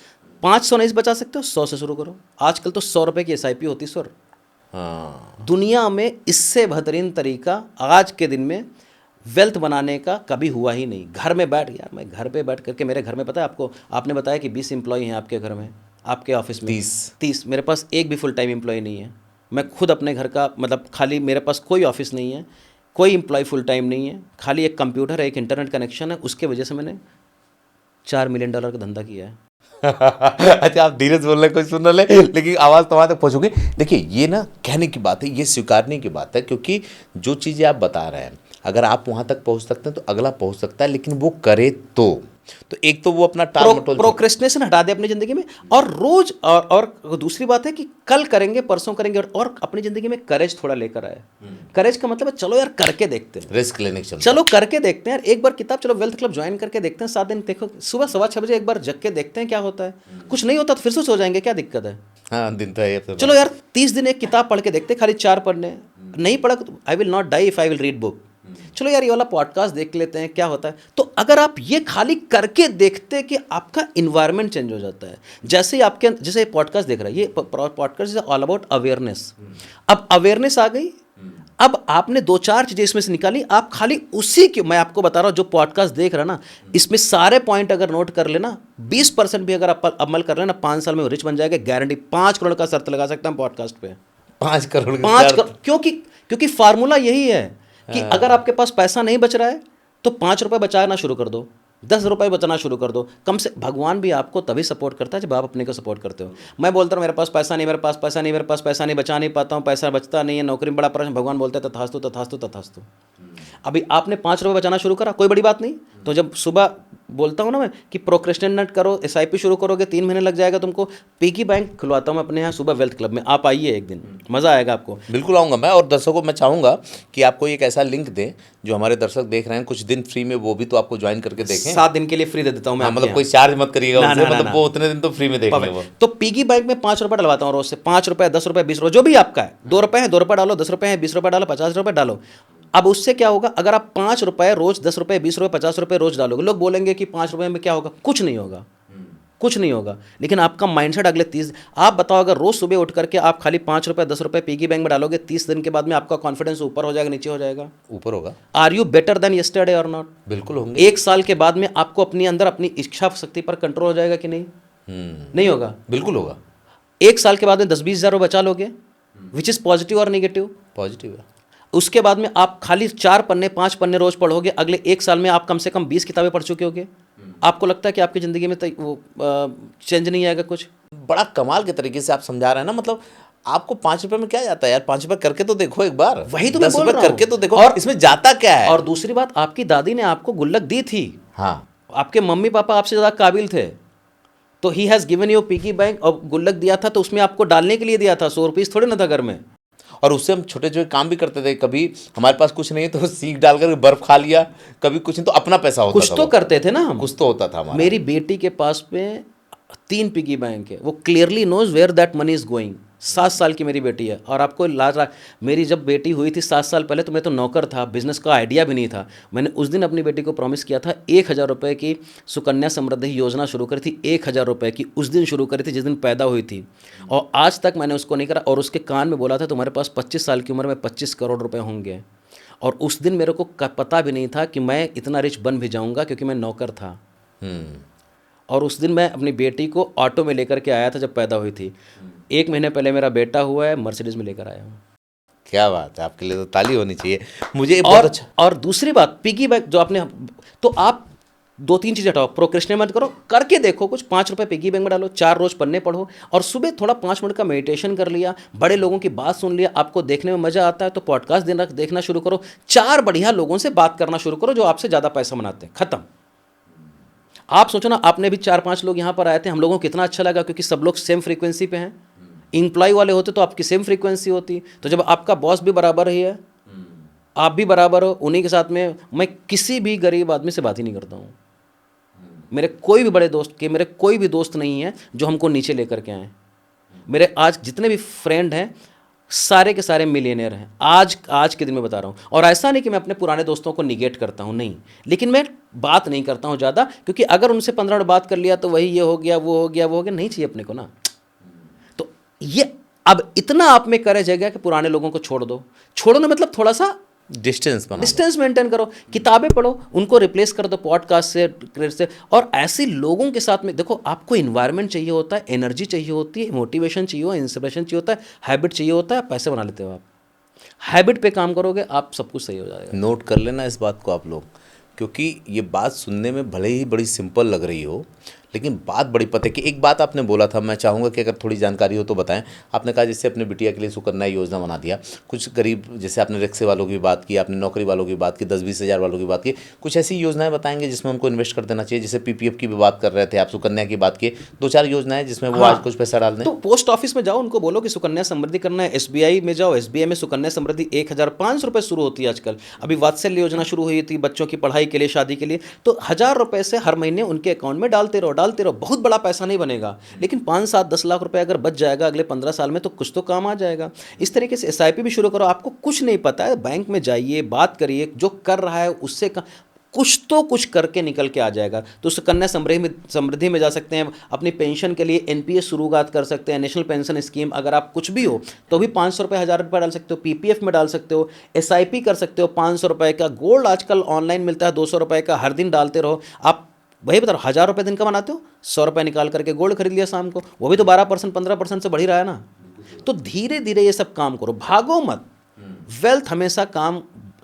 500 नहीं बचा सकते हो, 100 से शुरू करो। आजकल तो 100 रुपये की SIP होती है सर। हाँ, दुनिया में इससे बेहतरीन तरीका आज के दिन में वेल्थ बनाने का कभी हुआ ही नहीं। घर में बैठ, यार मैं घर पे बैठ करके, मेरे घर में पता है आपको, आपने बताया कि 20 एम्प्लॉय हैं आपके घर में, आपके ऑफिस में 30। मेरे पास एक भी फुल टाइम एम्प्लॉय नहीं है। मैं खुद अपने घर का, मतलब खाली मेरे पास कोई ऑफिस नहीं है, कोई एम्प्लॉय फुल टाइम नहीं है, खाली एक कंप्यूटर है, एक इंटरनेट कनेक्शन है। उसके वजह से मैंने $4 मिलियन का धंधा किया है। अच्छा, आप धीरे से बोल रहे, कोई सुन ना ले, लेकिन आवाज़ तो वहाँ तक पहुँचोगी। देखिए, ये ना कहने की बात है, ये स्वीकारने की बात है, क्योंकि जो चीज़ें आप बता रहे हैं, अगर आप वहाँ तक पहुँच सकते हैं तो अगला पहुँच सकता है, लेकिन वो करे तो एक तो वो अपना प्रोक्रेस्टिनेशन हटा दे अपनी ज़िंदगी में, और रोज और दूसरी बात है कि कल करेंगे, परसों करेंगे, और अपनी ज़िंदगी में करेज थोड़ा लेकर आए। करेज का मतलब है चलो यार करके देखते हैं, रिस्क लेने की, चलो करके देखते हैं यार एक बार किताब, चलो वेल्थ क्लब ज्वाइन करके देखते हैं 7 दिन। देखो सुबह 6:15 बजे एक बार जग के देखते हैं क्या होता है। कुछ नहीं होता तो फिर से सो जाएंगे, क्या दिक्कत है? हाँ, दिन तो है। चलो यार 30 दिन एक किताब पढ़ के देखते, खाली 4 पढ़ने, नहीं पढ़ा तो I will not die if I will read book. चलो यार ये वाला पॉडकास्ट देख लेते हैं क्या होता है। तो अगर आप ये खाली करके देखते कि आपका इन्वायरमेंट चेंज हो जाता है। जैसे ही आपके, जैसे पॉडकास्ट देख रहा है, ये podcast is all about awareness. अब अवेयरनेस आ गई, अब आपने 2-4 चीज़ें इसमें से निकाली, आप खाली उसी की, मैं आपको बता रहा हूँ जो पॉडकास्ट देख रहा है ना, इसमें सारे पॉइंट अगर नोट कर लेना, 20% भी अगर आप अमल कर लेना, 5 साल में रिच बन जाएगा, गारंटी। 5 करोड़ का शर्त लगा सकता हूँ पॉडकास्ट पे। 5 करोड़? क्योंकि फार्मूला यही है कि अगर आपके पास पैसा नहीं बच रहा है तो 5 रुपये बचाना शुरू कर दो, 10 रुपये बचाना शुरू कर दो। कम से भगवान भी आपको तभी सपोर्ट करता है जब आप अपने को सपोर्ट करते हो। मैं बोलता हूँ मेरे पास पैसा नहीं, मेरे पास पैसा नहीं, मेरे पास पैसा नहीं, बचा नहीं पाता हूँ, पैसा बचता नहीं है, नौकरी में बड़ा प्रश्न। भगवान बोलते हैं तथास्तु तथास्तु तथास्तु। अभी आपने 5 रुपये बचाना शुरू करा, कोई बड़ी बात नहीं। तो जब सुबह बोलता हूँ ना मैं कि प्रोक्रेस्टिनेट करो, एसआईपी शुरू करोगे 3 महीने लग जाएगा तुमको। पिगी बैंक खुलवाता हूँ मैं अपने यहाँ सुबह वेल्थ क्लब में, आप आइए एक दिन, मज़ा आएगा आपको। बिल्कुल आऊँगा मैं, और दर्शकों को मैं चाहूँगा कि आपको एक ऐसा लिंक दें जो हमारे दर्शक देख रहे हैं कुछ दिन फ्री में, वो भी तो आपको ज्वाइन करके देखें। 7 दिन के लिए फ्री दे देता हूँ मैं हाँ, आपके मतलब कोई चार्ज मत करिएगा ना, उनसे, ना, ना, मतलब ना। वो उतने दिन तो फ्री में देख लें वो। तो पिगी बैंक में 5 रुपये डलवाता हूँ रोज से, 5 रुपये, 10 रुपये, 20 रुपये, जो भी आपका है। 2 रुपये है 2 रुपये डालो, 10 रुपये है 20 रुपये डालो, 50 रुपये डालो। अब उससे क्या होगा, अगर आप 5 रुपये रोज, 10 रुपये, 20 रुपये, 50 रुपये रोज डालोगे, लोग बोलेंगे कि 5 रुपये में क्या होगा, कुछ नहीं होगा, कुछ नहीं होगा। लेकिन आपका माइंडसेट अगले 30, आप बताओ अगर रोज सुबह उठ करके आप खाली 5 रुपये 10 रुपये पिगी बैंक में डालोगे, 30 दिन के बाद में आपका कॉन्फिडेंस ऊपर हो जाएगा, नीचे हो जाएगा? ऊपर होगा। Are you better than yesterday और नॉट? बिल्कुल होंगे। 1 साल के बाद में आपको अपनी अंदर अपनी इच्छा शक्ति पर कंट्रोल हो जाएगा कि नहीं? नहीं होगा? बिल्कुल होगा। 1 साल के बाद में 10-20 हज़ार बचा लोगे, विच इज़ पॉजिटिव और नेगेटिव? पॉजिटिव है। उसके बाद में आप खाली 4 पन्ने 5 पन्ने रोज पढ़ोगे, अगले 1 साल में आप कम से कम 20 किताबें पढ़ चुके होगे। आपको लगता है कि आपकी ज़िंदगी में वो चेंज नहीं आएगा कुछ? बड़ा कमाल के तरीके से आप समझा रहे हैं ना, मतलब आपको 5 रुपये में क्या जाता है यार, 5 रुपये करके तो देखो एक बार, वही तो मैं 10 बोल रुपये रहा हूं। करके तो देखो, और इसमें जाता क्या है। और दूसरी बात, आपकी दादी ने आपको गुल्लक दी थी, हाँ, आपके मम्मी पापा आपसे ज़्यादा काबिल थे, तो he has given you piggy bank, और गुल्लक दिया था तो उसमें आपको डालने के लिए दिया था, 100 रुपीज़ थोड़े ना था घर में। और उससे हम छोटे छोटे काम भी करते थे, कभी हमारे पास कुछ नहीं है तो सीख डालकर बर्फ खा लिया, कभी कुछ नहीं तो अपना पैसा होता कुछ था तो वो। करते थे ना हम, कुछ तो होता था हमारा। मेरी बेटी के पास में 3 पिगी बैंक है, वो clearly knows where that money is going. 7 साल की मेरी बेटी है, और आपको लाज, मेरी जब बेटी हुई थी 7 साल पहले, तो मैं तो नौकर था, बिजनेस का आइडिया भी नहीं था। मैंने उस दिन अपनी बेटी को प्रॉमिस किया था, 1,000 रुपये की सुकन्या समृद्धि योजना शुरू करी थी, 1,000 रुपये की उस दिन शुरू करी थी जिस दिन पैदा हुई थी, और आज तक मैंने उसको नहीं करा। और उसके कान में बोला था तुम्हारे पास 25 साल की उम्र में 25 करोड़ रुपये होंगे, और उस दिन मेरे को पता भी नहीं था कि मैं इतना रिच बन भी जाऊँगा, क्योंकि मैं नौकर था। और उस दिन मैं अपनी बेटी को ऑटो में लेकर के आया था जब पैदा हुई थी। 1 महीने पहले मेरा बेटा हुआ है, मर्सिडीज में लेकर आया हूँ। क्या बात है, आपके लिए तो ताली होनी चाहिए। मुझे बहुत अच्छा। और दूसरी बात, पिगी बैंक जो आपने, तो आप 2-3 चीज़ हटाओ, प्रोक्रेस्टिनेट मत करो, करके देखो कुछ। 5 रुपये पिगी बैंक में डालो, 4 रोज पन्ने पढ़ो, और सुबह थोड़ा 5 मिनट का मेडिटेशन कर लिया, बड़े लोगों की बात सुन लिया, आपको देखने में मज़ा आता है तो पॉडकास्ट देखना शुरू करो, 4 बढ़िया लोगों से बात करना शुरू करो जो आपसे ज़्यादा पैसा बनाते हैं, खत्म। आप सोचो ना, आपने भी 4-5 लोग यहाँ पर आए थे, हम लोगों को कितना अच्छा लगा, क्योंकि सब लोग सेम फ्रीक्वेंसी पे हैं। एम्प्लॉय वाले होते तो आपकी सेम फ्रीक्वेंसी होती, तो जब आपका बॉस भी बराबर ही है, आप भी बराबर हो, उन्हीं के साथ में मैं किसी भी गरीब आदमी से बात ही नहीं करता हूँ। मेरे कोई भी बड़े दोस्त के, मेरे कोई भी दोस्त नहीं है जो हमको नीचे लेकर के आए। मेरे आज जितने भी फ्रेंड हैं सारे के सारे मिलियनेयर हैं, आज के दिन में बता रहा हूँ। और ऐसा नहीं कि मैं अपने पुराने दोस्तों को निगेट करता हूँ, नहीं, लेकिन मैं बात नहीं करता हूँ ज़्यादा, क्योंकि अगर उनसे 15 मिनट बात कर लिया तो वही ये हो गया, वो हो गया, वो हो गया, नहीं चाहिए अपने को ना। तो ये अब इतना आप में करेज है गया कि पुराने लोगों को छोड़ दो। छोड़ो मतलब थोड़ा सा डिस्टेंस मेंटेन करो, किताबें पढ़ो, उनको रिप्लेस कर दो पॉडकास्ट से। और ऐसे लोगों के साथ में देखो, आपको इन्वायरमेंट चाहिए होता है, एनर्जी चाहिए होती है, मोटिवेशन चाहिए, इंस्पिरेशन चाहिए होता है, हैबिट चाहिए होता है, पैसे बना लेते हो आप। हैबिट पे काम करोगे, आप सब कुछ सही हो जाएगा। नोट कर लेना इस बात को आप लोग, क्योंकि ये बात सुनने में भले ही बड़ी सिंपल लग रही हो, लेकिन बात बड़ी पते की। एक बात आपने बोला था, मैं चाहूँगा कि अगर थोड़ी जानकारी हो तो बताएं। आपने कहा जैसे अपने बिटिया के लिए सुकन्या योजना बना दिया, कुछ गरीब, जैसे आपने रिक्शे वालों की बात की, आपने नौकरी वालों की बात की, 10-20 हज़ार वालों की बात की, कुछ ऐसी योजनाएं बताएंगे जिसमें उनको इन्वेस्ट कर देना चाहिए। जैसे PPF की भी बात कर रहे थे आप, सुकन्या की बात की, 2-4 योजनाएं जिसमें वो आज कुछ पैसा डाल दें। तो पोस्ट ऑफिस में जाओ, उनको बोलो कि सुकन्या समृद्धि करना है। SBI में जाओ, SBI में सुकन्या समृद्धि 1,500 रुपये शुरू होती है आजकल। अभी वात्सल्य योजना शुरू हुई थी बच्चों की पढ़ाई के लिए, शादी के लिए, तो 1,000 रुपये से हर महीने उनके अकाउंट में डालते रहो। बहुत बड़ा पैसा नहीं बनेगा, लेकिन 5-7-10 लाख रुपए अगर बच जाएगा अगले 15 साल में, तो कुछ तो काम आ जाएगा। इस तरीके से SIP भी शुरू करो। आपको कुछ नहीं पता है, बैंक में जाइए, बात करिए, जो कर रहा है उससे कुछ करके निकल के आ जाएगा। तो सुकन्या समृद्धि में जा सकते हैं, अपनी पेंशन के लिए NPS शुरुआत कर सकते हैं, नेशनल पेंशन स्कीम। अगर आप कुछ भी हो तो भी 500 रुपये, 1,000 रुपये डाल सकते हो, PPF में डाल सकते हो, SIP कर सकते हो 500 रुपये का। गोल्ड आजकल ऑनलाइन मिलता है 200 रुपये का, हर दिन डालते रहो। आप वही बता रहा, 1,000 रुपये दिन का बनाते हो, 100 रुपये निकाल करके गोल्ड खरीद लिया शाम को, वो भी तो 12% 15% से बढ़ ही रहा है ना। तो धीरे धीरे ये सब काम करो, भागो मत। वेल्थ हमेशा काम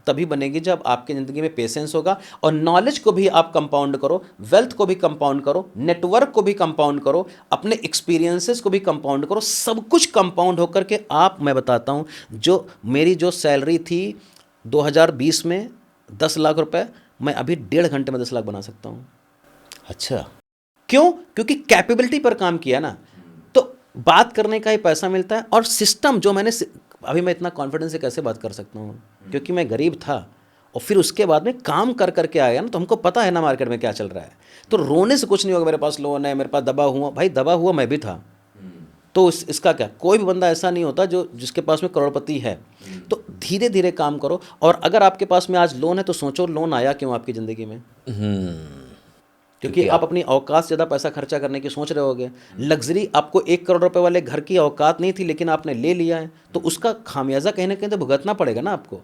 तभी बनेगी जब आपकी ज़िंदगी में पेशेंस होगा, और नॉलेज को भी आप कंपाउंड करो, वेल्थ को भी कंपाउंड करो, नेटवर्क को भी कंपाउंड करो, अपने एक्सपीरियंसेस को भी कंपाउंड करो। सब कुछ कंपाउंड होकर के मैं बताता हूँ, जो मेरी जो सैलरी थी 2020 में 10 लाख रुपए, मैं अभी 1.5 घंटे में 10 लाख बना सकता हूँ। अच्छा। क्यों? क्योंकि कैपेबिलिटी पर काम किया ना, तो बात करने का ही पैसा मिलता है। और सिस्टम जो अभी मैं इतना कॉन्फिडेंस से कैसे बात कर सकता हूँ, क्योंकि मैं गरीब था और फिर उसके बाद में काम कर करके आया ना, तो हमको पता है ना मार्केट में क्या चल रहा है। तो रोने से कुछ नहीं होगा, मेरे पास लोन है, मेरे पास दबा हुआ, भाई दबा हुआ मैं भी था। तो इसका क्या, कोई भी बंदा ऐसा नहीं होता जो जिसके पास में करोड़पति है। तो धीरे धीरे काम करो। और अगर आपके पास में आज लोन है तो सोचो लोन आया क्यों आपकी ज़िंदगी में। क्योंकि आप अपनी औकात से ज़्यादा पैसा खर्चा करने की सोच रहे होगे। लग्जरी, आपको 1 करोड़ रुपए वाले घर की औकात नहीं थी, लेकिन आपने ले लिया है, तो उसका खामियाजा कहीं ना कहीं तो भुगतना पड़ेगा ना आपको।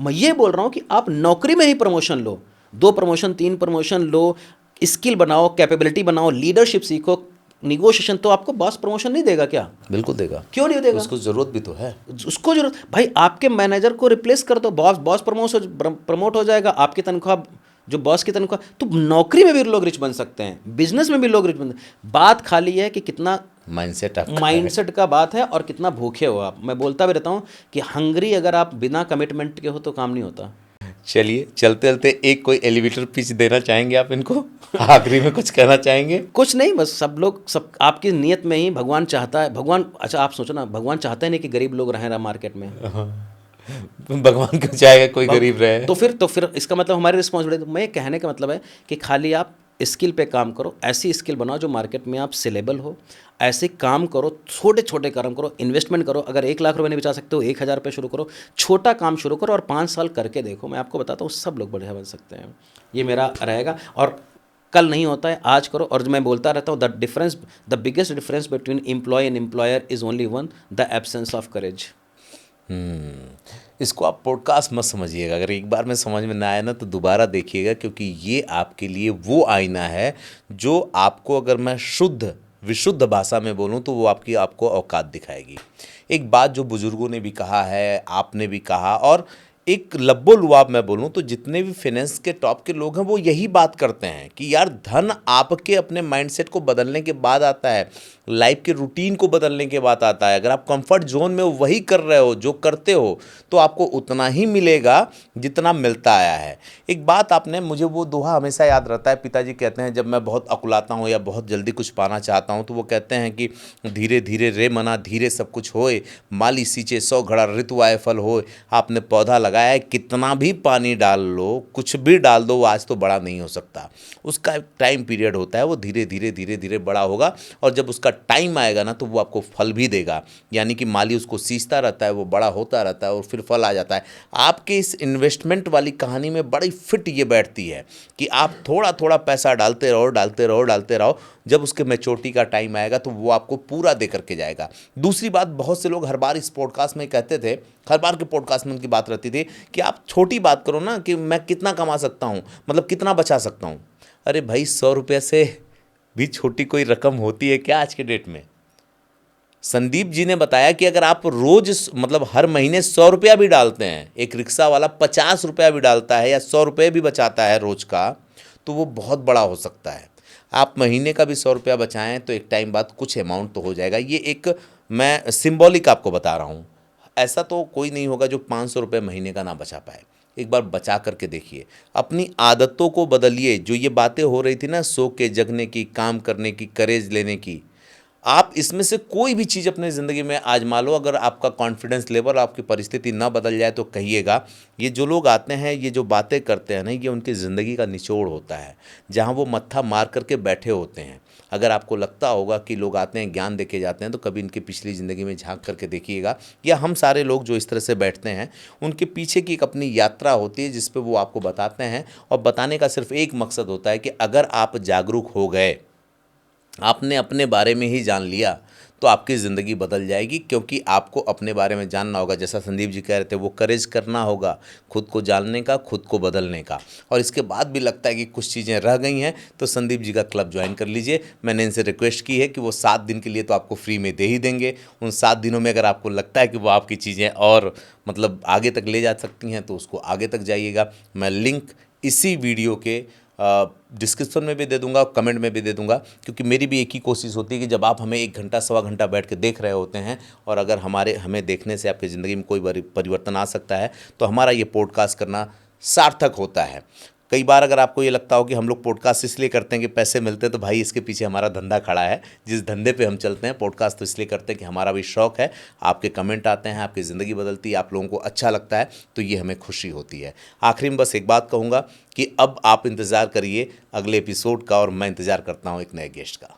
मैं ये बोल रहा हूँ कि आप नौकरी में ही प्रमोशन लो, 2 प्रमोशन 3 प्रमोशन लो, स्किल बनाओ, कैपेबिलिटी बनाओ, लीडरशिप सीखो, निगोशिएशन। तो आपको बॉस प्रमोशन नहीं देगा क्या? बिल्कुल देगा। क्यों नहीं देगा? उसको ज़रूरत भी तो है। उसको जरूरत, भाई आपके मैनेजर को रिप्लेस कर दो, बॉस प्रमोट हो जाएगा, आपकी तनख्वाह जो बॉस की तनख्वाह। तो नौकरी में भी लोग रिच बन सकते हैं, बिजनेस में भी लोग रिच बन सकते हैं। बात खाली है कि कितना माइंडसेट का बात है और कितना भूखे हो आप। मैं बोलता भी रहता हूँ कि हंगरी अगर आप बिना कमिटमेंट के हो तो काम नहीं होता। चलिए, चलते चलते एक कोई एलिवेटर पिच देना चाहेंगे आप इनको? आखिरी में कुछ कहना चाहेंगे? कुछ नहीं, बस सब आपकी नियत में ही भगवान चाहता है। भगवान, अच्छा आप सोचो ना, भगवान चाहता है नहीं कि गरीब लोग रहें मार्केट में। भगवान क्यों चाहेगा कोई गरीब रहे? तो फिर इसका मतलब हमारी रिस्पॉन्सिबिलिटी। मैं कहने का मतलब है कि खाली आप स्किल पे काम करो, ऐसी स्किल बनाओ जो मार्केट में आप सेलेबल हो, ऐसे काम करो, छोटे छोटे काम करो, इन्वेस्टमेंट करो। अगर 1 लाख रुपए नहीं बचा सकते हो, 1,000 रुपये शुरू करो, छोटा काम शुरू करो और 5 साल करके देखो। मैं आपको बताता हूँ सब लोग बढ़िया बन सकते हैं। ये मेरा रहेगा। और कल नहीं होता है, आज करो। और जो मैं बोलता रहता हूँ, the biggest difference between employ and employer is only one, the absence of courage. इसको आप पॉडकास्ट मत समझिएगा। अगर एक बार में समझ में ना आया ना तो दोबारा देखिएगा, क्योंकि ये आपके लिए वो आईना है जो आपको, अगर मैं विशुद्ध भाषा में बोलूँ तो वो आपको औकात दिखाएगी। एक बात जो बुजुर्गों ने भी कहा है, आपने भी कहा, और एक लब्बो लुआब मैं बोलूँ तो जितने भी फाइनेंस के टॉप के लोग हैं वो यही बात करते हैं कि यार धन आपके अपने माइंडसेट को बदलने के बाद आता है, लाइफ के रूटीन को बदलने के बाद आता है। अगर आप कंफर्ट जोन में वही कर रहे हो जो करते हो तो आपको उतना ही मिलेगा जितना मिलता आया है। एक बात आपने, मुझे वो दोहा हमेशा याद रहता है। पिताजी कहते हैं जब मैं बहुत अकुलाता हूँ या बहुत जल्दी कुछ पाना चाहता हूँ तो वो कहते हैं कि धीरे धीरे रे मना धीरे सब कुछ होए, माली सींचे 100 घड़ा ऋतु आए फल होए। आपने पौधा लगाया है, कितना भी पानी डाल लो, कुछ भी डाल दो, वो आज तो बड़ा नहीं हो सकता। उसका एक टाइम पीरियड होता है, वो धीरे धीरे बड़ा होगा और जब उसका टाइम आएगा ना तो वो आपको फल भी देगा। यानी कि माली उसको सींचता रहता है, वो बड़ा होता रहता है और फिर फल आ जाता है। आपके इस इन्वेस्टमेंट वाली कहानी में बड़ी फिट ये बैठती है कि आप थोड़ा थोड़ा पैसा डालते रहो। जब उसके मैच्योरिटी का टाइम आएगा तो वो आपको पूरा दे करके जाएगा। दूसरी बात, बहुत से लोग हर बार इस पॉडकास्ट में कहते थे, हर बार के पॉडकास्ट में उनकी बात रहती थी कि आप छोटी बात करो ना, कि मैं कितना कमा सकता हूँ, मतलब कितना बचा सकता हूँ। अरे भाई, 100 रुपये से भी छोटी कोई रकम होती है क्या आज के डेट में? संदीप जी ने बताया कि अगर आप रोज, मतलब हर महीने 100 रुपया भी डालते हैं, एक रिक्शा वाला 50 रुपया भी डालता है या 100 रुपये भी बचाता है रोज का, तो वो बहुत बड़ा हो सकता है। आप महीने का भी 100 रुपया बचाएं तो एक टाइम बाद कुछ अमाउंट तो हो जाएगा। ये एक मैं सिंबॉलिक आपको बता रहा हूँ। ऐसा तो कोई नहीं होगा जो 500 रुपये महीने का ना बचा पाए। एक बार बचा करके देखिए, अपनी आदतों को बदलिए। जो ये बातें हो रही थी ना, सो के जगने की, काम करने की, करेज लेने की, आप इसमें से कोई भी चीज़ अपने ज़िंदगी में आजमा लो। अगर आपका कॉन्फिडेंस लेवल, आपकी परिस्थिति ना बदल जाए तो कहिएगा। ये जो लोग आते हैं, ये जो बातें करते हैं ना, ये उनकी ज़िंदगी का निचोड़ होता है, जहाँ वो मत्था मार करके बैठे होते हैं। अगर आपको लगता होगा कि लोग आते हैं ज्ञान देके जाते हैं, तो कभी इनकी पिछली ज़िंदगी में झांक करके देखिएगा, या हम सारे लोग जो इस तरह से बैठते हैं, उनके पीछे की एक अपनी यात्रा होती है जिस पर वो आपको बताते हैं। और बताने का सिर्फ एक मकसद होता है कि अगर आप जागरूक हो गए, आपने अपने बारे में ही जान लिया, तो आपकी ज़िंदगी बदल जाएगी। क्योंकि आपको अपने बारे में जानना होगा, जैसा संदीप जी कह रहे थे, वो करेज करना होगा खुद को जानने का, खुद को बदलने का। और इसके बाद भी लगता है कि कुछ चीज़ें रह गई हैं तो संदीप जी का क्लब ज्वाइन कर लीजिए। मैंने इनसे रिक्वेस्ट की है कि वो 7 दिन के लिए तो आपको फ्री में दे ही देंगे। उन 7 दिनों में अगर आपको लगता है कि वो आपकी चीज़ें और मतलब आगे तक ले जा सकती हैं तो उसको आगे तक जाइएगा। मैं लिंक इसी वीडियो के डिस्क्रिप्शन में भी दे दूंगा, कमेंट में भी दे दूंगा, क्योंकि मेरी भी एक ही कोशिश होती है कि जब आप हमें 1 घंटा सवा घंटा बैठ के देख रहे होते हैं और अगर हमें देखने से आपकी ज़िंदगी में कोई परिवर्तन आ सकता है तो हमारा ये पॉडकास्ट करना सार्थक होता है। कई बार अगर आपको ये लगता हो कि हम लोग पॉडकास्ट इसलिए करते हैं कि पैसे मिलते हैं, तो भाई इसके पीछे हमारा धंधा खड़ा है। जिस धंधे पे हम चलते हैं, पॉडकास्ट तो इसलिए करते हैं कि हमारा भी शौक है। आपके कमेंट आते हैं, आपकी ज़िंदगी बदलती है, आप लोगों को अच्छा लगता है, तो ये हमें खुशी होती है। आखिरी में बस एक बात कहूँगा कि अब आप इंतज़ार करिए अगले एपिसोड का, और मैं इंतज़ार करता हूँ एक नए गेस्ट का।